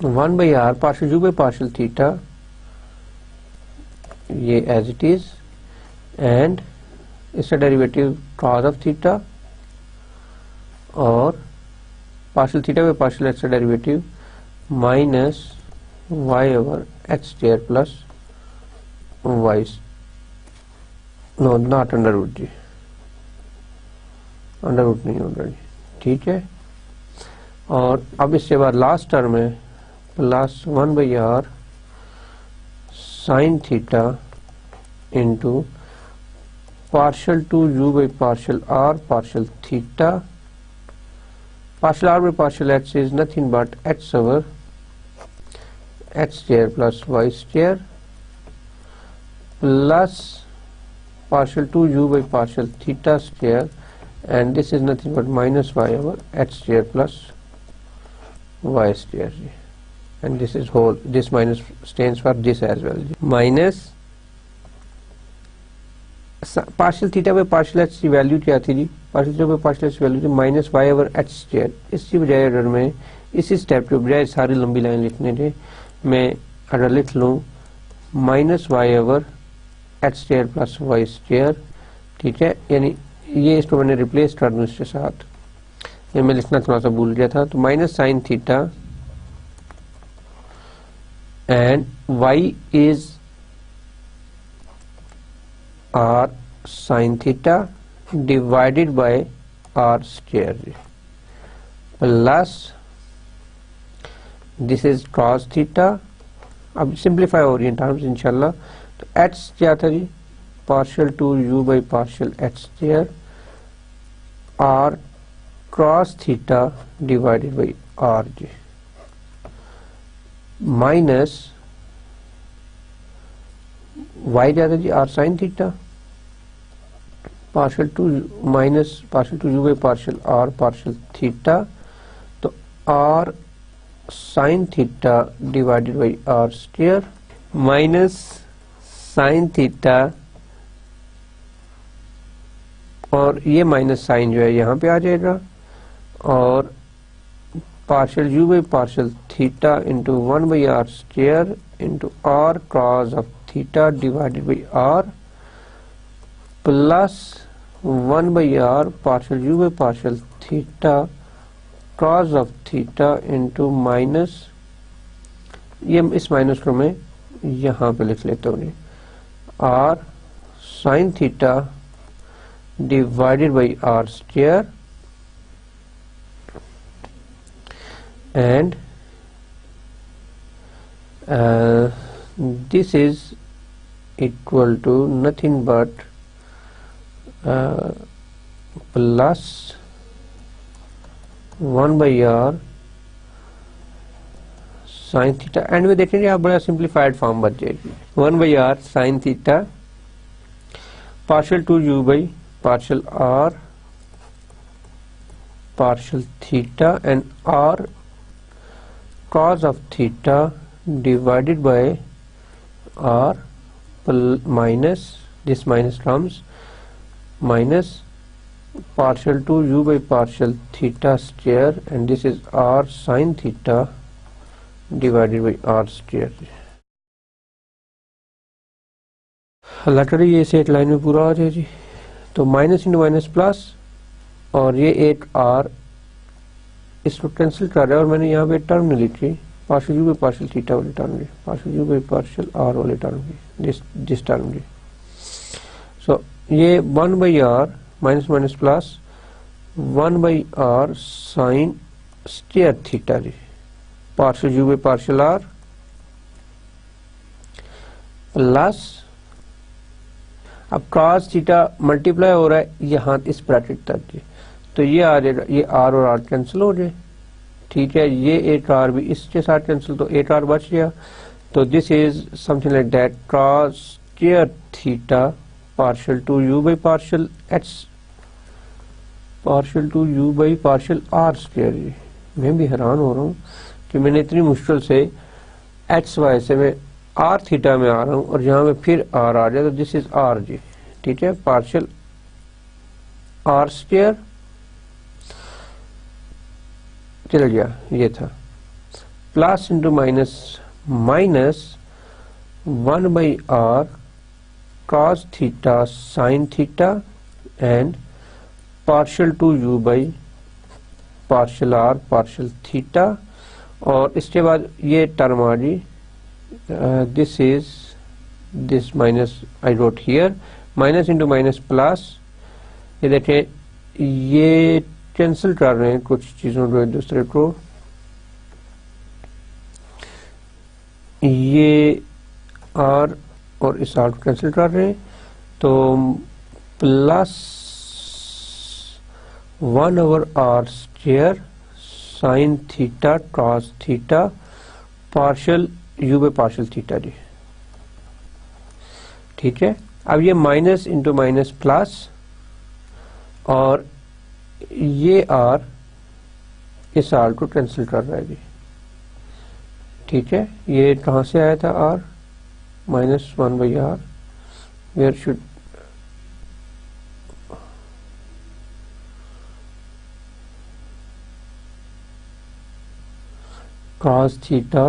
1 by r partial u by partial theta, ये एज इट इज, एंड इसका डेरिवेटिव cos ऑफ थीटा, और partial theta by partial h का derivative minus y over h square plus y, no not under root जी, अंडर रूट नहीं होगा जी, ठीक है। और अब इसके बाद लास्ट टर्म है plus 1/r sign theta into partial 2u by partial r partial theta, partial r by partial h is nothing but h over x square plus y square plus partial 2u by partial theta square, and this is nothing but minus y over h square plus y square, and this is whole, this minus stands for this as well, minus partial theta by partial h की वैल्यू क्या थी जी, partial theta by partial h की वैल्यू थी minus y over h square. इसकी बजाय अगर मैं इसी स्टेप के बजाय सारी लंबी लाइन लिखने थे, मैं अगर लिख लूँ minus y over h square plus y square, ठीक है, यानी ये इसको मैंने रिप्लेस कर दूँ इसके साथ, ये मैं लिखना थोड़ा सा भूल गया था, तो minus sine theta and y is r sin theta divided by r square plus this is cos theta। अब सिंप्लीफाई हो रही है टर्म्स इंशाल्लाह। तो h क्या था जी, partial 2u by partial h square r cos theta divided by r जी, माइनस y क्या था जी, r sin theta partial 2 minus partial 2u by partial r partial theta, तो r sin theta divided by r square minus sin theta, और ये माइनस साइन जो है यहाँ पे आ जाएगा, और partial u by partial theta into 1/r square into r cos of theta divided by r plus 1/r partial u by partial theta cos of theta into minus, ये इस माइनस को मैं यहाँ पे लिख लेता हूँ, r sin theta divided by r square and this is equal to nothing but plus 1/r sign theta, and में देखेंगे आप बड़ा सिंप्लीफाइड फॉर्म बच जाएगी, 1/r sign theta partial 2u by partial r partial theta and r cos of theta divided by r minus this minus comes minus partial 2u by partial theta square, and this is r sin theta divided by r square। Later ये इसे एक लाइन में पूरा आ जाए जी, तो माइनस इंटू माइनस प्लस, और ये एक r इसको कैंसिल कर रहा है, और मैंने यहाँ पे टर्म नहीं लिखी, partial u by partial theta वाली टर्म की, partial u by partial r वाली टर्म की, दिस टर्म की। सो ये 1/r minus minus plus 1/r sine square theta जी, partial u by partial r plus, अब cos थीटा मल्टीप्लाई हो रहा है यहाँ इस ब्रैकेट तक जी, तो ये आ जाएगा, ये r और r कैंसिल हो जाए, ठीक है, ये एक r भी इसके साथ कैंसिल, तो एक r बच गया, तो this is something like that cos square theta partial 2u by partial h partial 2u by partial r square जी। मैं भी हैरान हो रहा हूँ कि मैंने इतनी मुश्किल से एक्स वाई से मैं r थीटा में आ रहा हूँ, और यहाँ में फिर r आ जाए, तो दिस इज r जी, ठीक है, पार्शियल r स्क्वायर चल गया, ये था plus into minus minus 1/r cos theta sine theta and partial 2u by partial r partial theta, और इसके बाद ये टर्म आ गई, this is this minus I wrote here, minus into minus plus, ये देखें ये कैंसिल कर रहे हैं कुछ चीजों को एक दूसरे को, ये r और इस r को कैंसिल कर रहे हैं, तो plus 1 over r square sin theta cos theta partial u by partial theta जी। ठीक है, अब ये माइनस इंटू माइनस प्लस, और ये r इस r को कैंसिल कर रहा है जी। ठीक है, ये कहाँ से आया था r, minus 1 by r, where should cos theta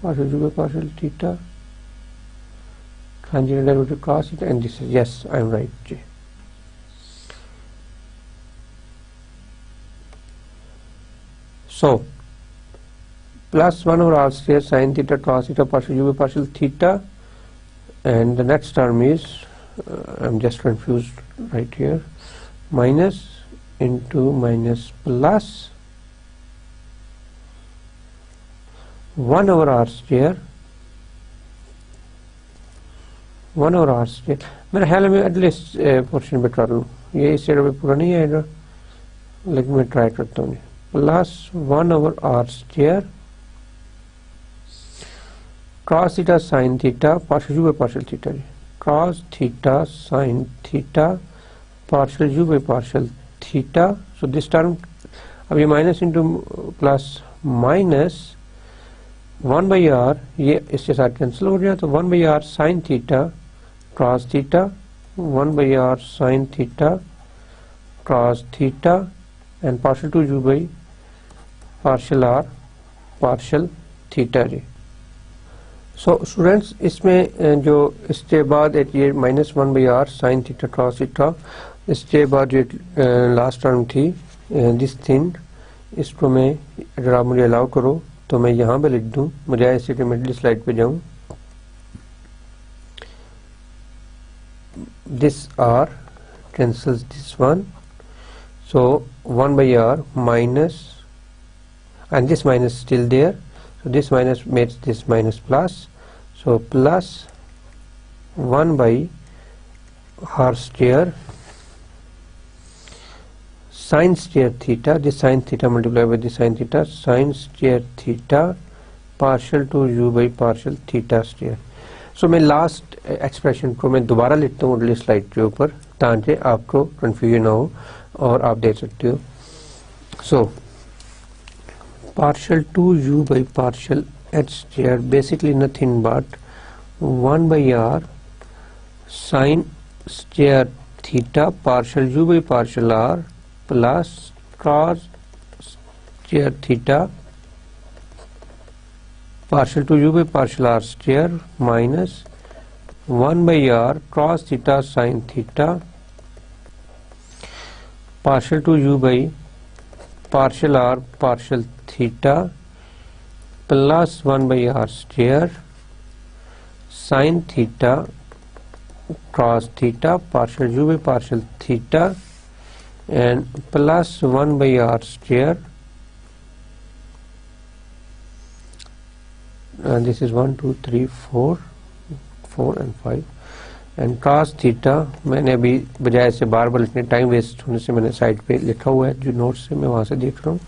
partial u by partial theta tangent derivative cos theta, and this is, yes, I am right जी। So plus 1 over r square sin theta cos theta partial u by partial theta, and the next term is I'm just confused right here, minus into minus plus 1 over r square, 1 over r square, मेरा ख्याल है मैं अगले पोर्शन पे कर लूँ, ये इस जगह पे पूरा नहीं आएगा, लेकिन मैं ट्राई करता हूँ, plus 1 over r square cos theta sin theta partial u by partial theta, cos theta sin theta partial u by partial theta, so this term, अब ये minus into plus minus 1 by r, ये इसके साथ कैंसिल हो गया, तो 1 by r sine theta cos theta, 1 by r sine theta cos theta, and partial two u by partial r partial theta जी। सो स्टूडेंट्स, इसमें जो इसके बाद एक ये minus 1 by r sine theta cos theta, इसके बाद जो लास्ट टर्म थी दिस थिंग, इसको मैं अगर आप मुझे अलाउ करो तो मैं यहाँ पे लिख दूँ, मुझे ऐसे कि मैं अगली स्लाइड पे जाऊँ, this r cancels this one, so 1 by r minus, and this minus still there, so this minus makes this minus plus, so plus 1 by r square sin square theta, this sin theta multiplied by this sin theta, sin square theta partial to u by partial theta square। सो मैं लास्ट एक्सप्रेशन को मैं दोबारा लिखता हूँ अगली स्लाइड के ऊपर, ताकि आपको कंफ्यूजन ना हो और आप देख सकते हो। सो partial to u by partial h square, basically nothing but 1 by r sin square theta partial u by partial r plus cos square theta partial to u by partial r square minus 1 by r cos theta sin theta partial to u by partial r partial theta plus 1 by r square sin theta cos theta partial u by partial theta and plus 1 by r square, and this is 1 2 3 4 and 5, and cos theta मैंने अभी बजाय से बार बार लिखने टाइम वेस्ट होने से मैंने साइड पे लिखा हुआ है जो नोट्स से मैं वहाँ से देख रहा हूँ,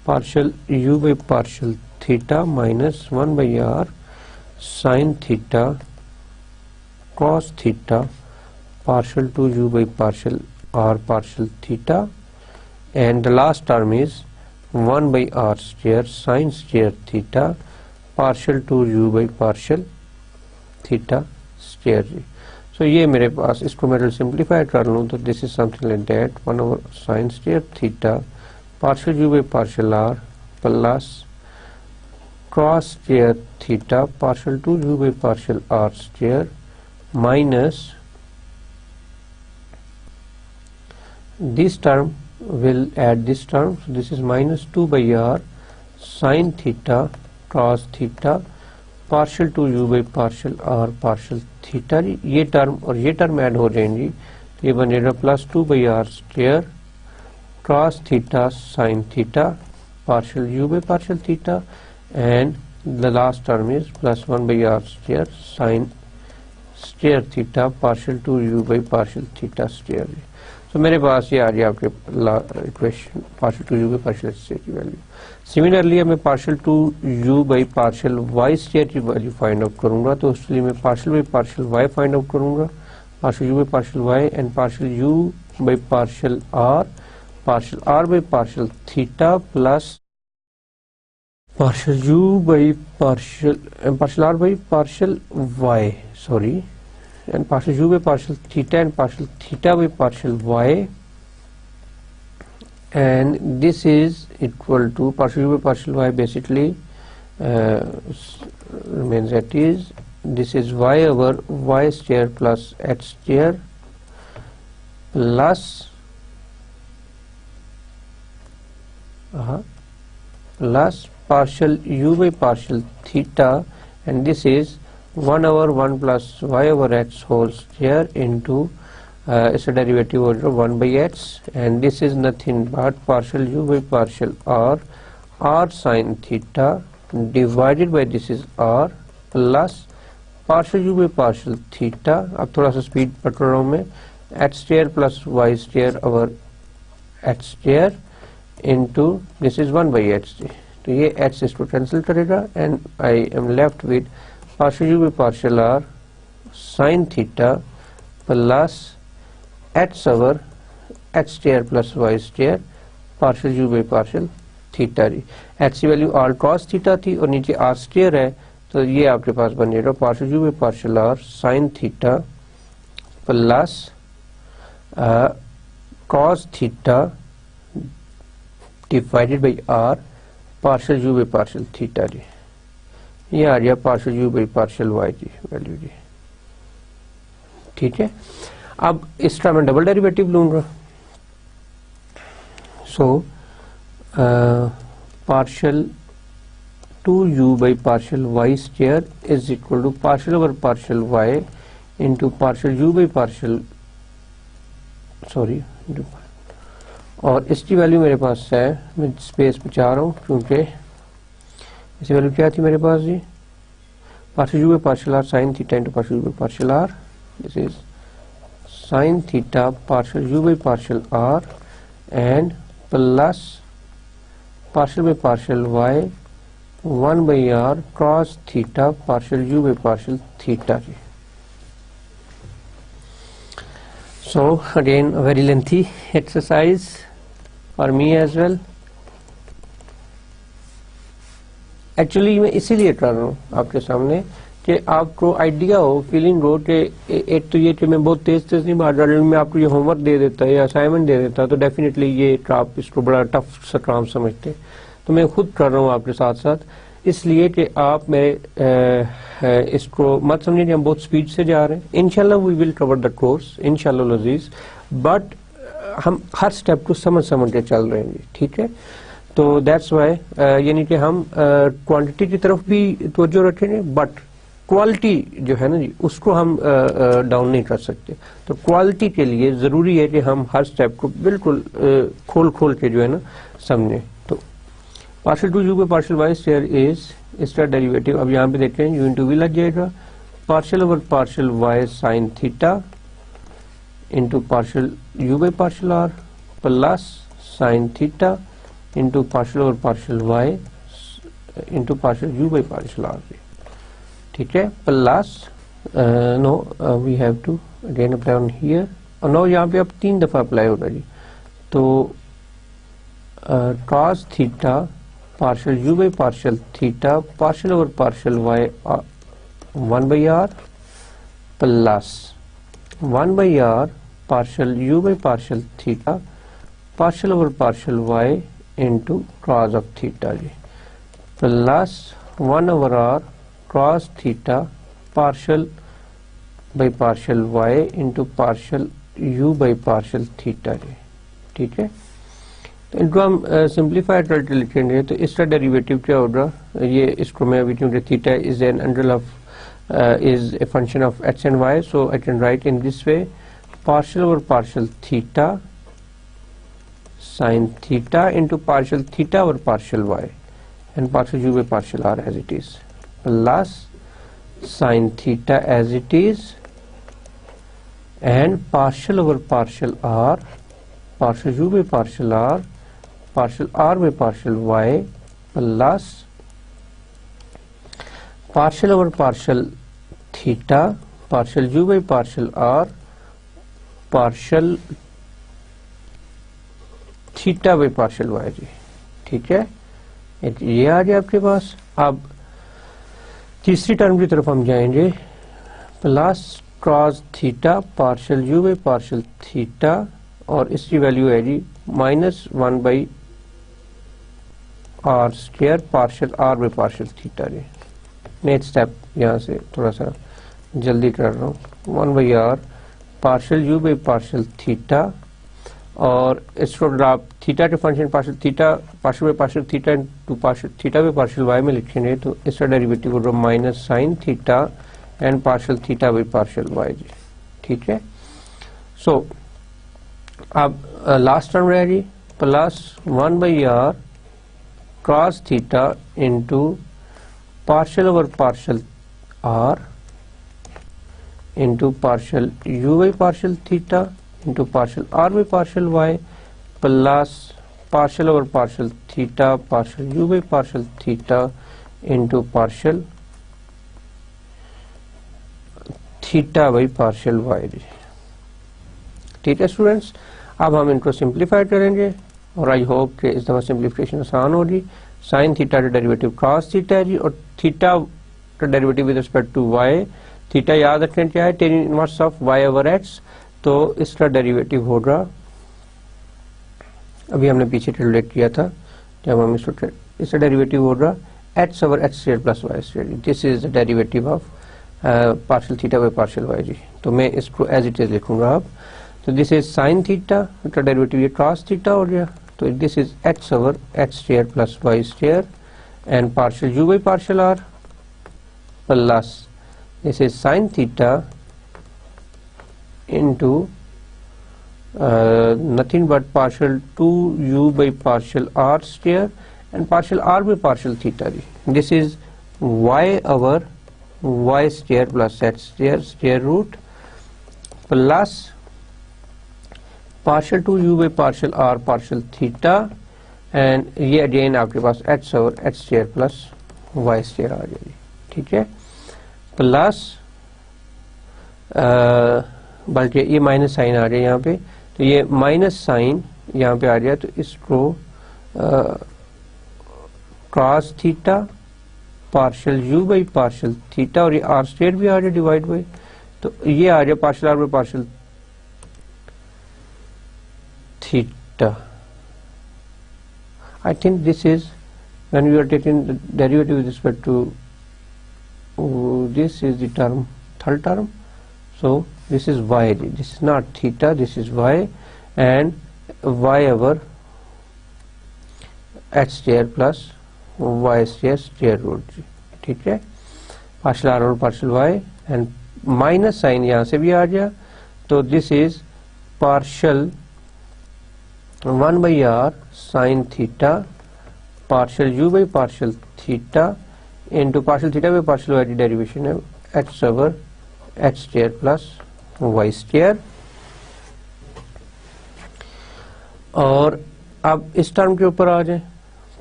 partial u by partial theta minus 1 by r sine theta cos theta partial to u by partial r partial theta, and the last term is 1 by r square sin square theta partial to u by partial theta square। So ये मेरे पास, इसको मैं सिंप्लीफाई कर लूँ तो this is something like that 1 over sin square theta partial u by partial r plus cos square theta partial to u by partial r square minus this term will add this term, so this is minus 2 by r sin theta cos theta partial two u by partial r partial theta जी, ये टर्म और ये टर्म ऐड हो जाएंगी तो ये बनेगा plus 2 by r square cos theta sine theta partial u by partial theta and the last term is plus 1 by r square sine square theta partial two u by partial theta square. तो मेरे पास ये आ गया आपके equation partial two u by partial square की वैल्यू। सिमिलरली मैं partial two u by partial y square की वैल्यू फाइंड आउट करूंगा, तो उसके लिए मैं partial by partial y find out करूंगा, partial u by partial y and partial u by partial r by partial theta plus partial u by partial r by partial y, sorry, and partial u by partial theta and partial theta by partial y, and this is equal to partial u by partial y basically remains that is, this is y over y square plus h square plus partial u by partial theta, and this is 1 over 1 plus y over x whole square into its derivative over 1 by x, and this is nothing but partial u by partial r sin theta divided by this is r plus partial u by partial theta, अब थोड़ा सा स्पीड पकड़ रहा हूँ मैं, h square plus y square over h square into this is 1 by h, तो ये h इसको कैंसिल करेगा and I am left with partial u by partial r sin theta plus h over h square plus y square partial u by partial theta जी। h की वैल्यू r cos theta थी और नीचे r square है, तो ये आपके पास बनेगा partial u by partial r sin theta plus cos theta divided by r partial u by partial theta जी। ये आ गया partial u by partial y की वैल्यू जी, ठीक है। अब इसका मैं डबल डेरिवेटिव लूंगा, so partial two u by partial y square is equal to partial over partial y into partial u by partial, sorry, और इसकी वैल्यू मेरे पास है, मैं स्पेस पे चाह रहा हूँ क्योंकि इसकी वैल्यू क्या थी मेरे पास जी, partial u by partial r sine theta into partial u by partial r, this is sine theta partial u by partial r and plus partial by partial y 1 by r cross theta partial u by partial theta जी। So again a very lengthy exercise for me as well. Actually मैं इसीलिए कर रहा हूँ आपके सामने कि आपको आइडिया हो, फीलिंग हो कि एक तो ये कि मैं बहुत तेज नहीं बात कर रहा हूँ, मैं आपको ये होमवर्क दे देता या असाइनमेंट दे देता तो डेफिनेटली ये आप इसको बड़ा टफ सा काम समझते, तो मैं खुद कर रहा हूँ आपके साथ साथ, इसलिए कि आप मेरे इसको मत समझिए कि हम बहुत स्पीड से जा रहे हैं। इंशाल्लाह we will cover the course इंशाल्लाह अजीज, बट हम हर स्टेप को समझ के चल रहे हैं, ठीक है। तो दैट्स वाई यानी कि हम क्वांटिटी की तरफ भी तवज्जो रखेंगे, बट क्वालिटी जो है ना जी उसको हम डाउन नहीं कर सकते। तो क्वालिटी के लिए जरूरी है कि हम हर स्टेप को बिल्कुल खोल के जो है ना समझें। तो partial two u by partial y square is इसका डेरिवेटिव, अब यहाँ पे देखते हैं यू इंटू वी लग जाएगा, partial over partial y sine theta into partial u by partial r plus sine theta into partial over partial y into partial u by partial r, ठीक है, plus no we have to again apply on here, और नो यहाँ पे अब 3 दफा अप्लाई होगा जी। तो cos theta partial u by partial theta partial over partial y 1 by r plus 1 by r partial u by partial theta partial over partial y into cos of theta जी, plus 1 over r cos theta partial by partial y into partial u by partial theta जी, ठीक है। तो इनको हम सिंप्लीफाइड रिजल्ट लिखेंगे। तो इसका डेरिवेटिव क्या होगा, ये इसको मैं अभी क्योंकि theta is an under of is a function of x and y, so I can write in this way: partial over partial theta sin theta into partial theta over partial y and partial u by partial r as it is, plus sin theta as it is and partial over partial r, partial u by partial r, partial r by partial y, plus partial over partial theta, partial u by partial r, partial theta by partial y जी। ठीक है, ये आ गया आपके पास। अब तीसरी टर्म की तरफ हम जाएंगे, plus cos theta partial u by partial theta, और इसकी वैल्यू है जी -1 by r square partial r by partial theta जी। नेक्स्ट स्टेप यहाँ से थोड़ा सा जल्दी कर रहा हूँ, 1 by r partial u by partial theta, और इसको आप थीटा के function partial theta partial by partial theta into partial theta by partial y में लिखेंगे, तो इसका डेरिवेटिव होगा minus sine theta and partial theta by partial y जी। ठीक है, सो अब लास्ट टर्म रहेगी plus 1 by r cos theta into partial over partial r into partial u by partial theta into partial r by partial y plus partial over partial theta partial u by partial theta into partial theta by partial y। ठीक है स्टूडेंट्स, अब हम इनको सिंप्लीफाई करेंगे और आई होप कि इस दफा सिंप्लीफिकेशन आसान होगी। साइन थीटा का डेरिवेटिव cos थीटा है जी, और थीटा का derivative with respect to y, theta याद रखना क्या है, tan inverse of y over x, तो इसका डेरिवेटिव होगा, अभी हमने पीछे कैलकुलेट किया था जब हम इसका डेरिवेटिव होगा x over x square plus y square. This is the derivative of partial theta by partial y जी। तो मैं इसको एज इट इज लिखूंगा अब, तो दिस इज साइन थीटा का डेरिवेटिव ये cos थीटा हो गया, तो this is x over x square plus y square and partial u by partial r plus this is sin theta into nothing but partial 2u by partial r square and partial r by partial theta. This is y over y square plus x square square root plus partial 2u by partial r partial theta, and ये अगेन आपके पास x over x square plus y square आ जाएगी। ठीक है, प्लस बल्कि ये माइनस साइन आ जाए यहाँ पे, तो ये माइनस साइन यहाँ पे आ जाए, तो इसको cos theta partial u by partial theta, और ये r स्क्वायर भी आ जाए डिवाइड बाई, तो ये आ जाए partial r by partial theta. I think this is when we are taking the derivative with respect to this is the term, third term, so this is y, this is not theta, this is y, and y over x square plus y square square root। ठीक है, पार्शियल r और partial y, and minus sine यहाँ से भी आ गया, तो this is partial 1 by r sin theta partial u by partial theta into partial theta by partial y derivation है x over x square plus y square। और अब इस टर्म के ऊपर आ जाए,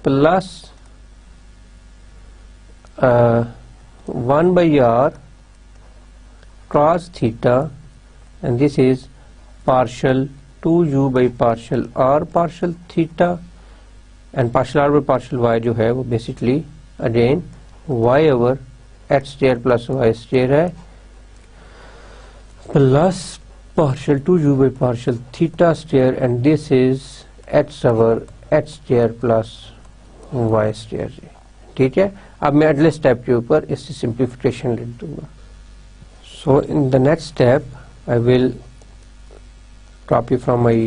plus 1 by r cos theta and this is partial 2u by partial r partial theta and partial r by partial y जो है वो basically again y over x square plus y square है, plus partial 2u by partial theta square and this is x over x square plus y square। ठीक है, अब मैं अगले स्टेप के ऊपर इससे सिंप्लीफिकेशन लिख दूंगा। So in the next step I will copy from my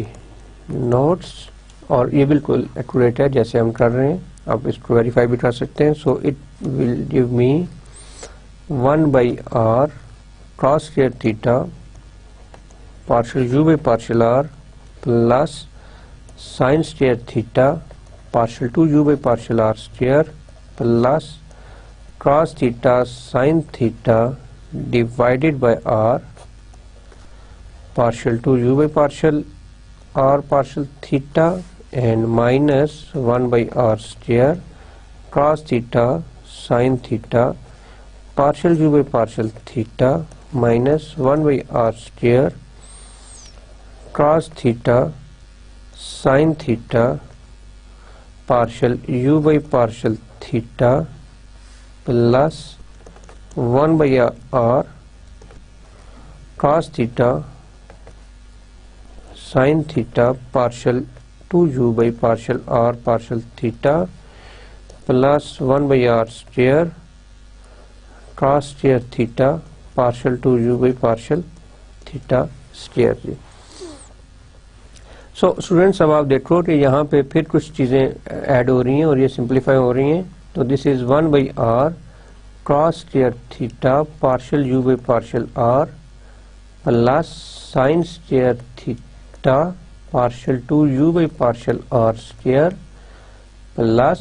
notes और ये बिल्कुल एक्यूरेट है जैसे हम कर रहे हैं, आप इसको वेरीफाई भी कर सकते हैं। So it will give me 1/r cos square theta partial u by partial r plus sin square theta partial 2u by partial r square plus cos theta sin theta divided by r partial 2u by partial r partial theta and minus 1/r square cos theta sin theta partial u by partial theta minus 1/r square cos theta sin theta partial u by partial theta plus 1/r cos theta sin theta partial 2u by partial r partial theta plus 1/r square cos square theta partial 2u by partial theta square जी। सो स्टूडेंट्स अब आप देखो कि यहाँ पे फिर कुछ चीज़ें ऐड हो रही हैं और ये सिंप्लीफाई हो रही हैं। तो this is 1/r cos square theta partial u by partial r plus sin square theta partial 2u by partial r square plus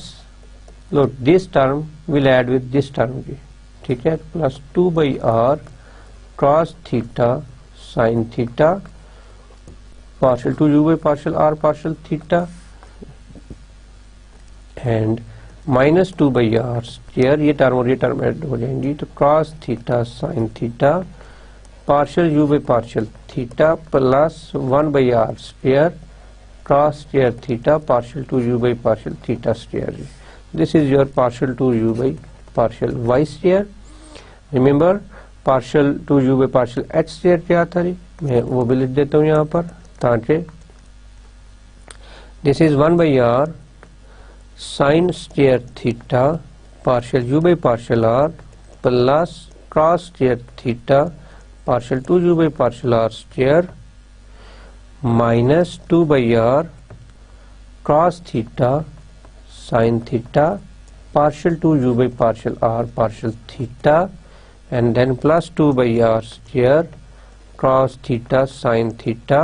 look this term will add with this term जी, ठीक है, plus 2/r cos theta sin theta partial 2u by partial r partial theta and minus 2/r square, ये टर्म और ये टर्म ऐड हो जाएंगी तो cos theta sin theta partial u by partial theta plus 1/r square cos square theta partial 2u by partial theta square. This is your partial 2u by partial y square. Remember partial 2u by partial h square क्या था जी, मैं वो भी लिख देता हूँ यहाँ पर ताकि this is 1/r sin square theta partial u by partial r plus cos square theta partial 2u by partial r square minus 2/r cos theta sin theta partial 2u by partial r partial theta and then plus 2/r square cos theta sin theta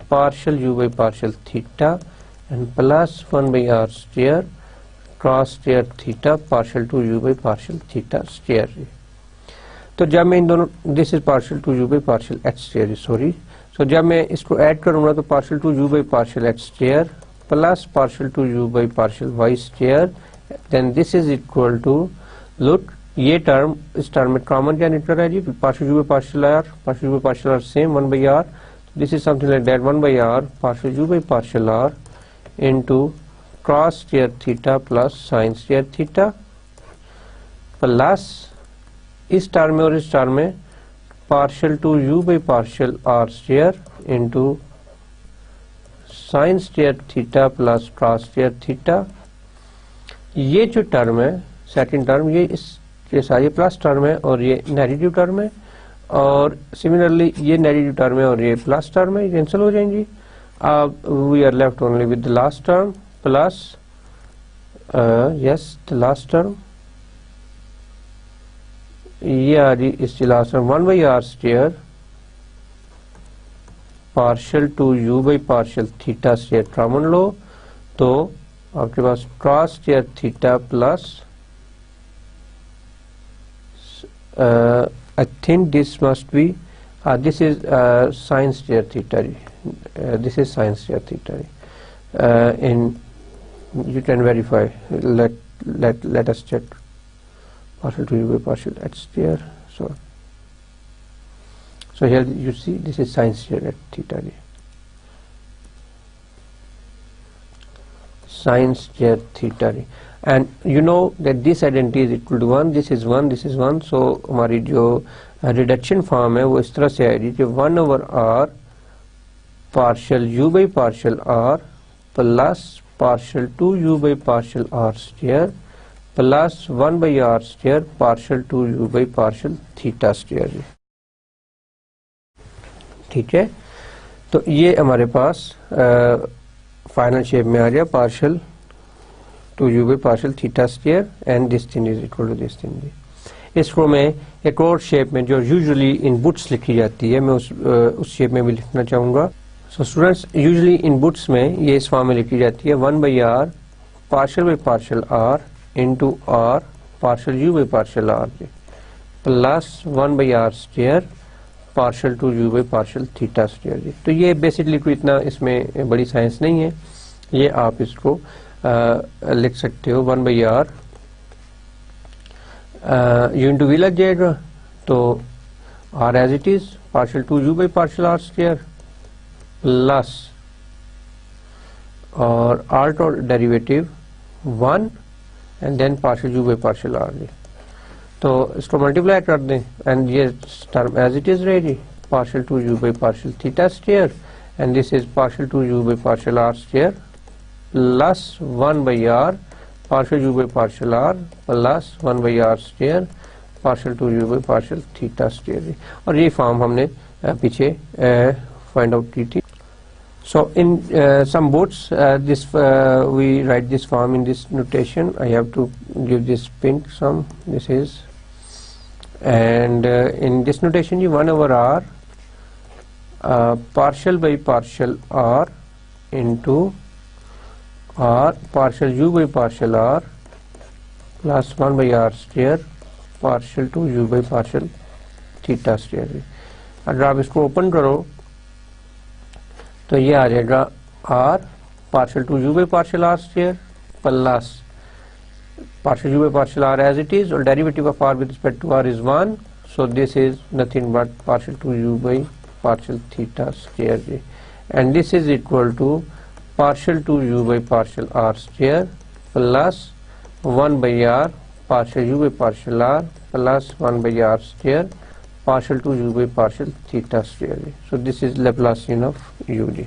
partial u by partial theta and plus 1/r square cos square theta partial 2u by partial theta square। तो जब मैं इन दोनों this is partial 2u by partial h square sorry, so जब मैं इसको ऐड करूंगा तो partial 2u by partial h square plus partial 2u by partial y square then this is equal to look ये टर्म इस टर्म में कॉमन क्या निकल रहा है जी, partial u by partial u by partial r same 1/r, this is something like that 1/r partial u by partial r into cos square theta plus sin square theta plus इस टर्म में और इस टर्म में partial 2u by partial r square into sin square theta plus cos square theta। ये जो टर्म है सेकंड टर्म ये सारी प्लस टर्म है और ये नेगेटिव टर्म है और सिमिलरली ये नेगेटिव टर्म है और ये प्लस टर्म है, कैंसिल हो जाएंगी। अब we are left only with the last term plus yes the last term ये आ रही इसकी last term 1/r square partial 2u by partial theta square common लो तो आपके पास cos square theta plus I think this must be this is sin square theta this is sin square theta in you can verify, let us check partial 2u by partial h square, so here you see this is sin square theta sin square theta and you know that this identity is equal to 1, this is 1, this is 1, so हमारी जो रिडक्शन फॉर्म है वो इस तरह से आएगी कि 1/r partial u by partial r plus partial 2u by partial r square plus 1/r square partial 2u by partial theta square। ठीक है, तो ये हमारे पास फाइनल शेप में आ गया partial 2u by partial theta square and this thing is equal to this thing जी। इसको मैं एक और शेप में जो यूजुअली इन बुट्स लिखी जाती है मैं उस शेप में भी लिखना चाहूँगा। सो स्टूडेंट्स यूजुअली इन बुट्स में ये इस फॉर्म में लिखी जाती है 1 by r partial by partial r into r partial u by partial r plus 1 by r square partial 2u by partial theta square जी। तो ये बेसिकली कोई इतना इसमें बड़ी साइंस नहीं है, ये आप इसको लिख सकते हो 1 by r u into v लग जाएगा तो r as it is partial 2u by partial r square plus और आर का derivative 1 and then partial u by partial r जी। तो इसको मल्टीप्लाई कर दें एंड ये टर्म एज इट इज रहेगी partial 2u by partial theta square and this is partial 2u by partial r square plus 1 by r partial u by partial r plus 1 by r square partial 2u by partial theta square. और ये फॉर्म हमने पीछे फाइंड आउट की थी। So in some books we write this form in this notation. I have to give this pink sum, this is, and in this notation you 1 over r partial by partial r into r partial u by partial r plus 1 by r square partial to u by partial theta square। अगर आप इसको ओपन करो तो ये आ जाएगा r partial 2u by partial r square plus partial u by partial r as it is और derivative of r with respect to r is 1, so this is nothing but partial 2u by partial theta square जी and this is equal to partial 2u by partial r square plus 1 by r partial u by partial r plus 1 by r square partial to u by partial theta square। So this is Laplacian of u जी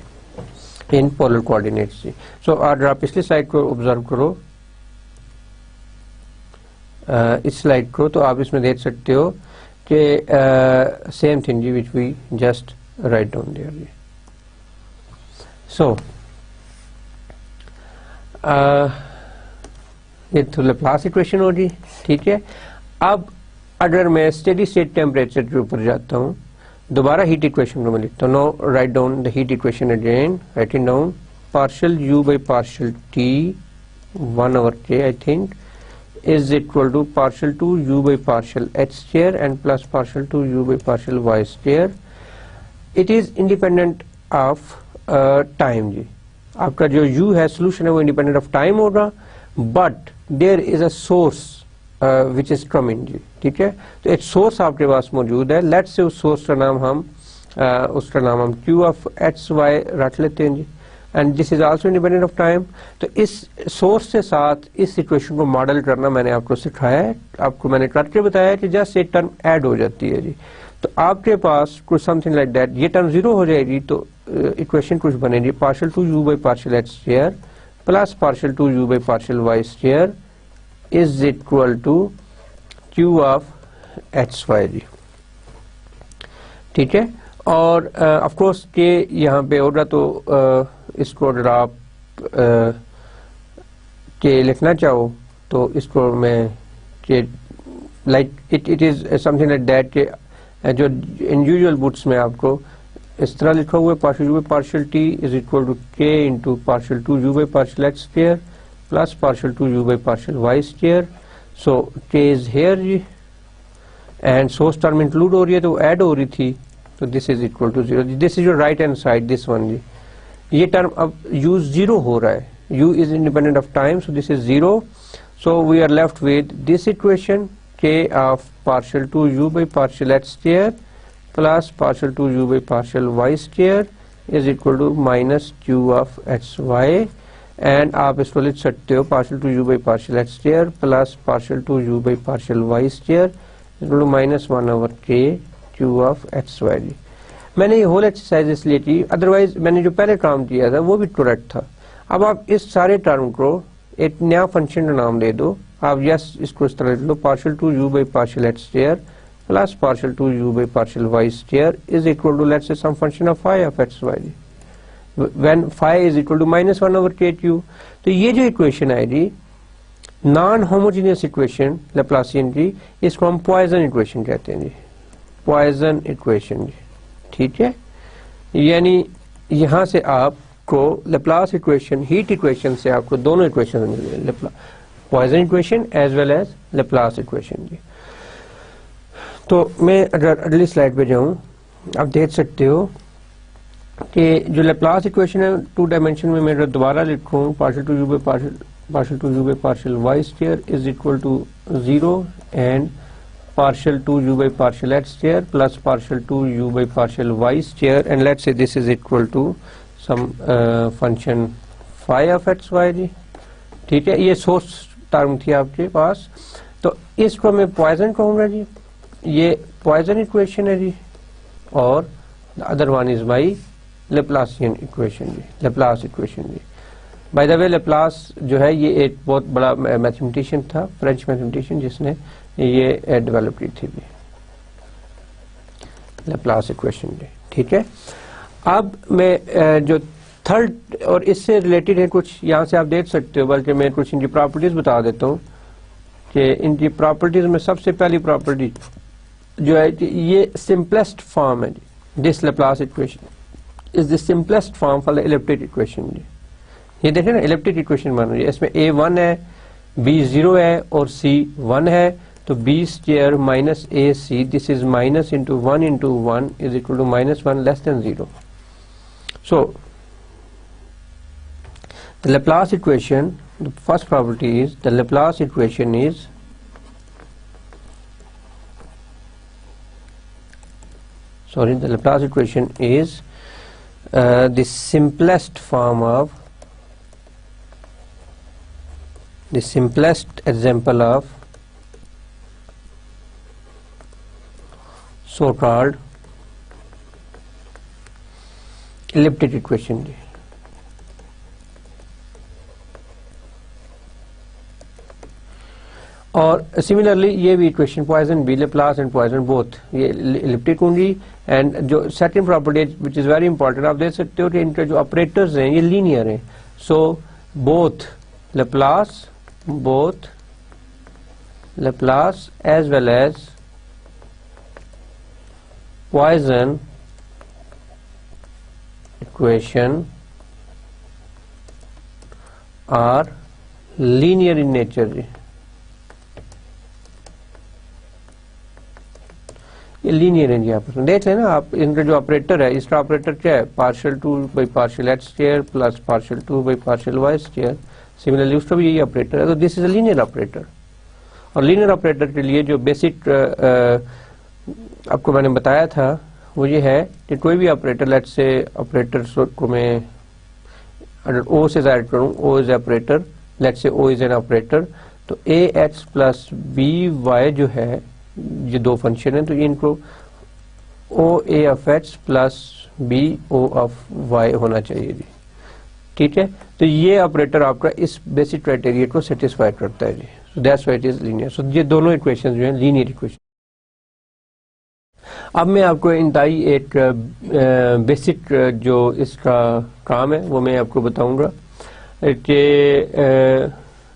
in polar coordinates जी। So अगर आप पिछली स्लाइड को ऑब्जर्व करो इस स्लाइड को तो आप इसमें देख सकते हो कि सेम थिंग जी which we just write down there जी। सो ये तो लेप्लास इक्वेशन हो जी, ठीक है। अब अगर मैं स्टेडी स्टेट टेम्परेचर के ऊपर जाता हूँ दोबारा हीट इक्वेशन को मैं लिखता हूँ। Now write down the heat equation again, writing down partial u by partial t 1 over k I think is equal to partial to u by partial h square and plus partial to u by partial y square। it is independent of time जी। आपका जो u है सोल्यूशन है वो इंडिपेंडेंट ऑफ टाइम होगा but there is a source which is coming जी, ठीक है। तो एक सोर्स आपके पास मौजूद है, लेट्स से उस सोर्स का नाम हम q ऑफ एच वाई रख लेते हैं जी and this is also independent of time. तो इस सोर्स के साथ इस इक्वेशन को मॉडल करना मैंने आपको सिखाया है, आपको मैंने करके बताया कि जस्ट एक टर्म ऐड हो जाती है जी। तो आपके पास कुछ समथिंग लाइक दैट, ये टर्म जीरो हो जाएगी तो इक्वेशन कुछ बनेगी partial two u by partial h square plus partial two u by partial y square is equal to q of xy जी, ठीक है। और ऑफ कोर्स के यहाँ पे होगा तो इसको अगर आप के लिखना चाहो तो इसको मैं के like it is something like that के जो इन यूजुअल बुक्स में आपको इस तरह लिखा हुआ है partial u by partial t is equal to k into partial two u by partial x square plus partial to u by partial y square। so k is here जी and source term include हो रही है तो add हो रही थी तो this is equal to 0। this is your right hand side, this one जी। ये term अब u 0 हो रहा है, u is independent of time so this is 0। so we are left with this equation k of partial to u by partial h square plus partial to u by partial y square is equal to minus q of h y and आप इसको लिख सकते हो partial two u by partial h square plus partial two u by partial y square equal to minus 1 over k q of x y जी। मैंने ये होल एक्सरसाइज इसलिए की, अदरवाइज मैंने जो पहले काम किया था वो भी करेक्ट था। अब आप इस सारे टर्म को एक नया फंक्शन का नाम दे दो, आप यस इसको इस तरह लिख लो partial two u by partial h square plus partial two u by partial y square is equal to let's say some function of y of x y जी। When phi is equal to -1/ktu। तो ये जो इक्वेशन है जी नॉन होमोजीनियस इक्वेशन लैप्लासियन की, इसको हम पॉइजन इक्वेशन कहते हैं जी, पॉइजन इक्वेशन जी, ठीक है। यानी यहां से आपको लैप्लास इक्वेशन, हीट इक्वेशन से आपको दोनों इक्वेशन मिल गए, Poisson equation as well as Laplace equation जी। तो मैं अगर अगली स्लाइड पे जाऊं, आप देख सकते हो कि जो लैप्लास इक्वेशन है 2 डायमेंशन में, मैं दोबारा लिखूं partial two u by partial y square is equal to 0 and partial 2u by partial x square plus partial 2u by partial y square, and let's say this is equal to some function phi of x y जी, ठीक है। ये सोर्स टर्म थी आपके पास, तो इसको मैं पॉइजन कहूंगा जी, ये पॉइजन इक्वेशन है जी, और other one is my Laplacian equation जी, लैप्लास इक्वेशन जी। बाय द वे लैप्लास जो है ये एक बहुत बड़ा मैथमेटिशियन था, फ्रेंच मैथमेटिशियन, जिसने ये डेवलप की थी लैप्लास इक्वेशन जी, ठीक है। अब मैं जो थर्ड और इससे रिलेटेड है कुछ यहाँ से आप देख सकते हो, बल्कि मैं कुछ इनकी प्रॉपर्टीज बता देता हूँ कि इनकी प्रॉपर्टीज में सबसे पहली प्रॉपर्टी जो है कि ये सिंपलेस्ट फॉर्म है जी, this Laplace equation is the simplest form for the elliptic equation जी। ये देखें ना, इलिप्टिक इक्वेशन बन रही है, इसमें a 1 है, b 0 है और c 1 है, तो b square minus ac, this is minus into 1 into 1 is equal to -1 less than 0. So the Laplace equation, the first property is the Laplace equation is the Laplace equation is the simplest form of, the simplest example of so called elliptic equation जी। और सिमिलरली ये भी इक्वेशन पॉइजन भी, लैप्लास एंड पॉइजन बोथ ये इलिप्टिक होंगी। एंड जो second property which is very important, आप देख सकते हो कि इनके जो ऑपरेटर्स हैं ये लीनियर हैं, so both Laplace as well as Poisson equation are linear in nature जी, ये लीनियर है जी। आप देख लेना, आप इनका जो ऑपरेटर है, इसका ऑपरेटर क्या है, partial 2 by partial x square plus partial 2 by partial y square, similarly उसका भी यही ऑपरेटर है, तो this is a linear operator. और लीनियर ऑपरेटर के लिए जो बेसिक आपको मैंने बताया था वो ये है कि कोई भी ऑपरेटर, लेट्स से ऑपरेटर को मैं अगर ओ से जाहिर करूं, ओ is operator, let's say O is an operator, तो a x plus b y जो है, ये दो फंक्शन है, तो इनको O a of x plus b O of y होना चाहिए जी, ठीक है। तो ये ऑपरेटर आपका इस बेसिक क्राइटेरिया को सेटिस्फाई करता है जी, so that's why it is linear. So ये दोनों इक्वेशन जो है लीनियर इक्वेशन। अब मैं आपको इंतहाई एक बेसिक जो इसका काम है वो मैं आपको बताऊंगा कि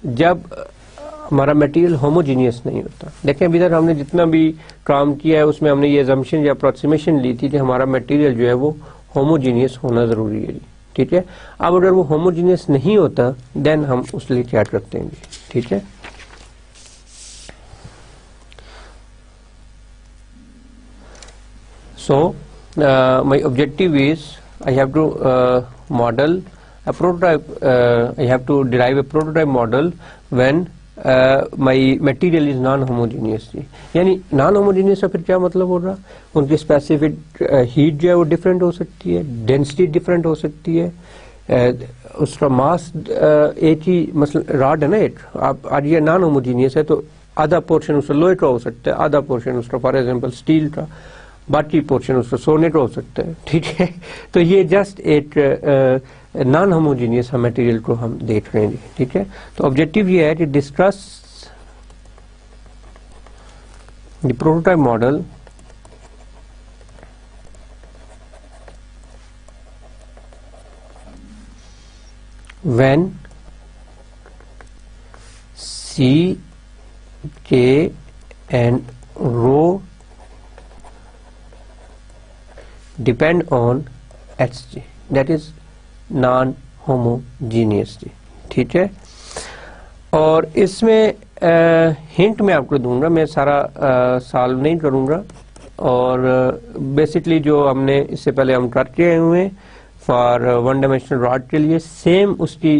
जब हमारा मटेरियल होमोजीनियस नहीं होता, देखें अभी तक हमने जितना भी काम किया है उसमें हमने ये अजम्पशन या अप्रोक्सीमेशन ली थी कि हमारा मटेरियल जो है वो होमोजीनियस होना जरूरी है, ठीक है। अब अगर वो होमोजीनियस नहीं होता देन हम उस लिए क्या करते हैं, ठीक है। So my objective is I have to model a prototype, I have to derive a prototype model when my material is non-homogeneous। यानी non-homogeneous का फिर क्या मतलब हो रहा, उनकी स्पेसिफिक हीट जो है वो डिफरेंट हो सकती है, डेंसिटी डिफरेंट हो सकती है, उसका मास एक ही, मतलब रॉड है ना एक, आप आज ये नॉन होमोजीनियस है तो आधा पोर्शन उसका लोहे का हो सकता है, आधा पोर्शन उसका फॉर एग्जांपल स्टील का, बाकी पोर्शन उसका सोने का हो सकता है, ठीक है। तो ये जस्ट एक नॉन होमोजीनियस मटेरियल को हम देख रहे हैं, ठीक है। तो ऑब्जेक्टिव ये है कि discuss the prototype model when C, K and rho depend on HG, that is non homogeneous जी, ठीक है। और इसमें हिंट मैं आपको दूंगा, मैं सारा सॉल्व नहीं करूंगा, और बेसिकली जो हमने इससे पहले हम कर के आए हुए हैं फॉर वन डायमेंशनल रॉड के लिए सेम उसकी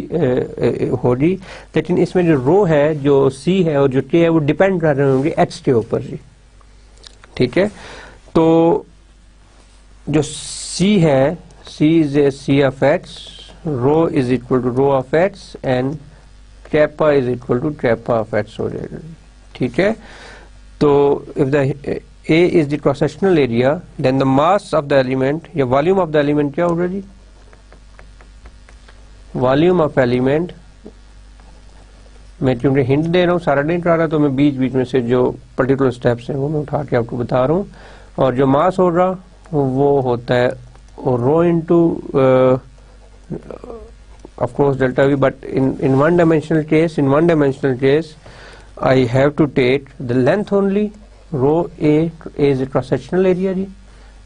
होगी, लेकिन इसमें जो रो है, जो सी है और जो के है वो डिपेंड कर रहे होंगे एच के ऊपर जी, ठीक है। तो जो सी है, C is a C of x, rho is equal to rho of x and kappa is equal to kappa of x हो जाएगा, ठीक है। तो if the A is the cross sectional area, then the mass of the element या volume of the element क्या होगा जी, volume of element, मैं क्योंकि हिंट दे रहा हूँ, सारा नहीं करा रहा, तो मैं बीच बीच में से जो पर्टिकुलर स्टेप्स हैं वो मैं उठा के आपको बता रहा हूँ। और जो मास होगा वो होता है rho into of course delta V, but in one dimensional case I have to take the length only, rho A is a cross sectional area ji,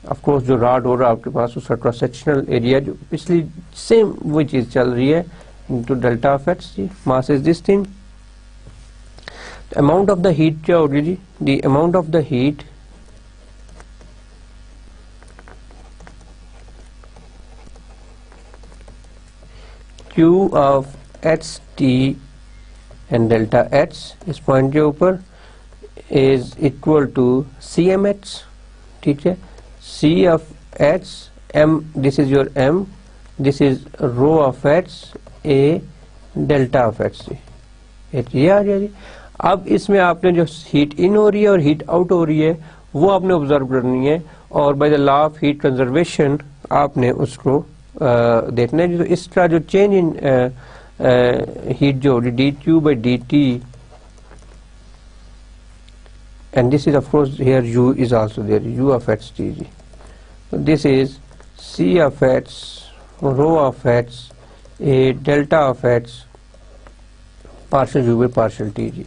of course जो rod हो रहा है आपके पास उसका cross sectional area जो पिछली सेम वही चीज चल रही है into delta of x ji, mass is this thing, amount of the heat क्या होगी जी, the amount of the heat Q of h t and delta h इस पॉइंट के ऊपर is equal to CMH, ठीक है। C of h, M, this is your M, this is rho of h, A delta of h जी, ये आ गया जी। अब इसमें आपने जो हीट इन हो रही है और हीट आउट हो रही है वो आपने ऑब्जर्व करनी है, और by the law of heat conservation आपने उसको देखना है। तो इसका जो चेंज इन हीट जो d q by d t, and this is of course here u is also there, u of h t जी, this is c of h, rho of h, a delta of h, partial u by partial t जी,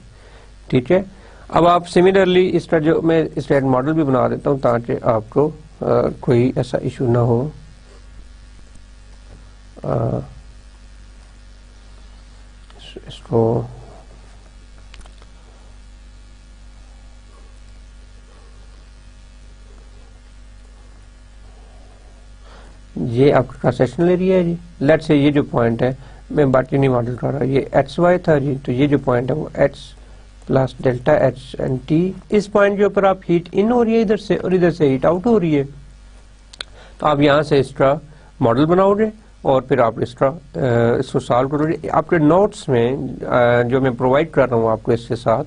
ठीक है। अब आप सिमिलरली इसका जो मैं स्टेट मॉडल भी बना देता हूँ ताकि आपको कोई ऐसा इशू ना हो। इसको ये आपका सेक्शनल एरिया है जी, लेट से ये जो पॉइंट है, मैं बाकी नहीं मॉडल कर रहा, ये एक्स वाई था जी, तो ये जो पॉइंट है वो x plus delta H and T, इस पॉइंट के ऊपर आप हीट इन हो रही है इधर से और इधर से हीट आउट हो रही है, तो आप यहाँ से इसका मॉडल बनाओगे और फिर आप इसको सॉल्व करोगे। आपके नोट्स में जो मैं प्रोवाइड कर रहा हूँ आपको इसके साथ,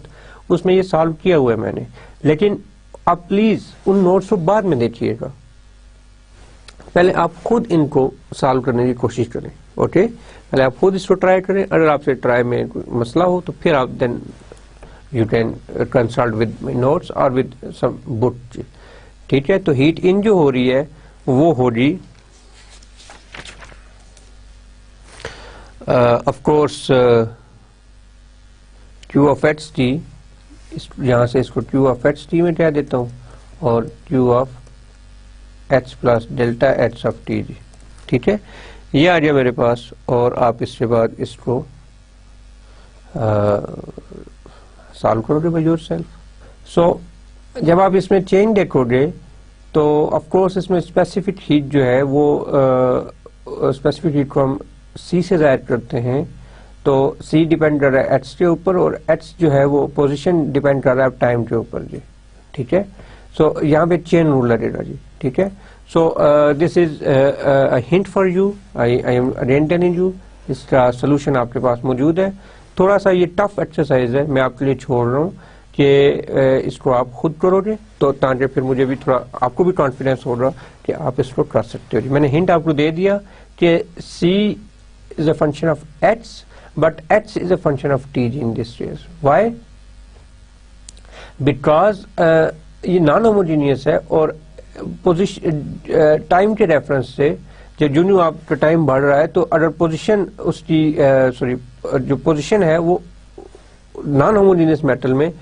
उसमें ये सॉल्व किया हुआ है मैंने, लेकिन आप प्लीज उन नोट्स को बाद में देखिएगा, पहले आप खुद इनको सॉल्व करने की कोशिश करें, ओके। पहले आप खुद इसको ट्राई करें, अगर आपसे ट्राई में कोई मसला हो तो फिर आप then you can consult with my notes और विद सम बुक, ठीक है। तो हीट इन जो हो रही है वो होगी of course Q of h t, यहाँ से इसको Q of h t में क्या देता हूँ, और Q of h plus delta h of t जी, ठीक है। ये आ गया मेरे पास, और आप इसके बाद इसको सॉल्व करोगे बाय योरसेल्फ। सो जब आप इसमें चेंज देखोगे तो ऑफ कोर्स इसमें स्पेसिफिक हीट जो है वो स्पेसिफिक हीट को हम C से जाहिर करते हैं, तो C डिपेंड कर रहा है H के ऊपर, और H जो है वो पोजीशन डिपेंड कर रहा है टाइम के ऊपर जी, ठीक है। सो यहाँ पे चेन रूल लगेगा जी, ठीक है। So this is a hint for you, I am telling you, इसका सोल्यूशन आपके पास मौजूद है। थोड़ा सा ये टफ एक्सरसाइज है, मैं आपके लिए छोड़ रहा हूँ कि इसको आप खुद करोगे, तो ताकि फिर मुझे भी थोड़ा, आपको भी कॉन्फिडेंस होगा कि आप इसको कर सकते हो जी। मैंने हिंट आपको दे दिया कि C is a function of h, but h is a function of t in this case. Why? Because ये नॉन होमोजीनियस है, और पोजीशन टाइम के रेफरेंस से जब यूं आपका टाइम बढ़ रहा है तो अगर पोजीशन उसकी जो पोजीशन है वो नॉन होमोजेनियस मेटल में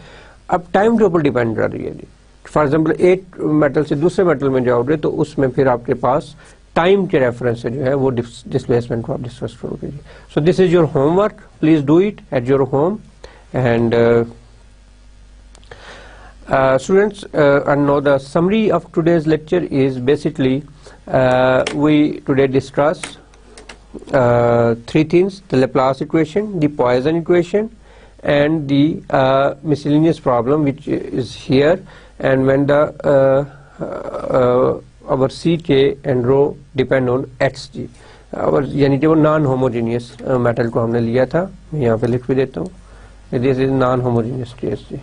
अब टाइम के ऊपर डिपेंड कर रही है जी। फॉर एग्जांपल एक मेटल से दूसरे मेटल में जाओगे तो उसमें फिर आपके पास टाइम के रेफरेंस से जो है वो डिस्प्लेसमेंट को आप डिस्कस करोगे जी। So this is your homework, please do it at your home and students, and now the summary of today's lecture is basically we today discuss three things: the Laplace equation, the Poisson equation, and the miscellaneous problem which is here. And when the our Ck and rho depend on Hg, our यानी कि वो नॉन होमोजेनियस मेटल को हमने लिया था। मैं यहाँ पे लिख भी देता हूँ, this is non homogeneous case जी।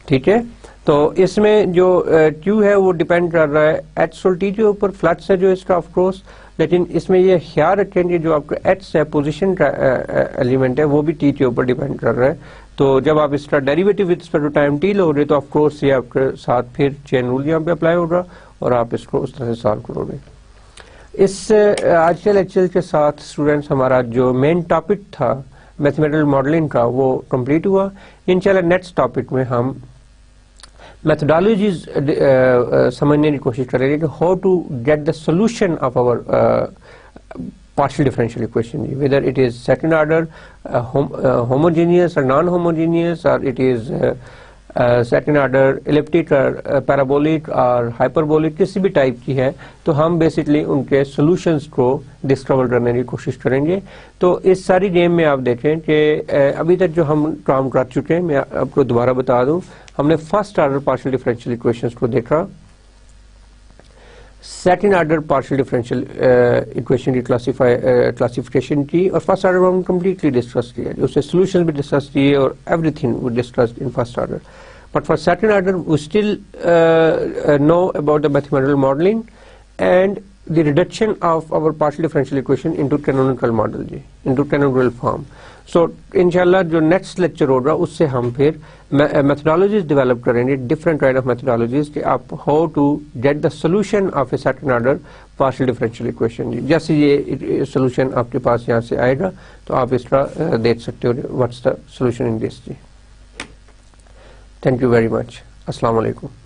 ठीक है, तो इसमें जो Q है वो डिपेंड कर रहा है H सोल T के ऊपर, फ्लक्स है जो इसका ऑफ कोर्स, लेकिन इसमें ये ख्याल रखेंगे जो आपका H है पोजीशन का एलिमेंट है वो भी T के ऊपर डिपेंड कर रहा है। तो जब आप इसका derivative with respect to time T लोगे तो ऑफ कोर्स ये आपके साथ फिर चेन रूल यहाँ पे अप्लाई होगा और आप इसको उस तरह से सॉल्व करोगे। इस आज के लेक्चर के साथ स्टूडेंट्स हमारा जो मेन टॉपिक था मैथमेटिकल मॉडलिंग का वो कंप्लीट हुआ। इंशाल्लाह नेक्स्ट टॉपिक में हम methodologies समझने की कोशिश करेंगे कि how to get the solution of our partial differential equation, whether it is second order homogeneous or non-homogeneous, or it is second order elliptic or parabolic or hyperbolic, किसी भी टाइप की है तो हम बेसिकली उनके सॉल्यूशंस को डिस्कवर करने की कोशिश करेंगे। तो इस सारी गेम में आप देखें कि अभी तक जो हम काम कर चुके हैं, मैं आपको दोबारा बता दूं, हमने first order partial differential equations को देखा, second order partial differential equation की क्लासिफिकेशन की, और फर्स्ट ऑर्डर हम कंप्लीटली डिस्कस किया, उससे सॉल्यूशन भी डिस्कस किए और everything we discussed in first order. But for second order we still know about the mathematical modelling and the reduction of our partial differential equation into canonical model जी, into canonical form। So इंशाल्लाह जो next lecture होगा उससे हम फिर methodologies develop करेंगे, different kind of methodologies कि आप how to get the solution of a second order partial differential equation जी। जैसे ये solution आपके पास यहाँ से आएगा तो आप इसका देख सकते हो what's the solution in this ji. Thank you very much। अस्सलाम वालेकुम।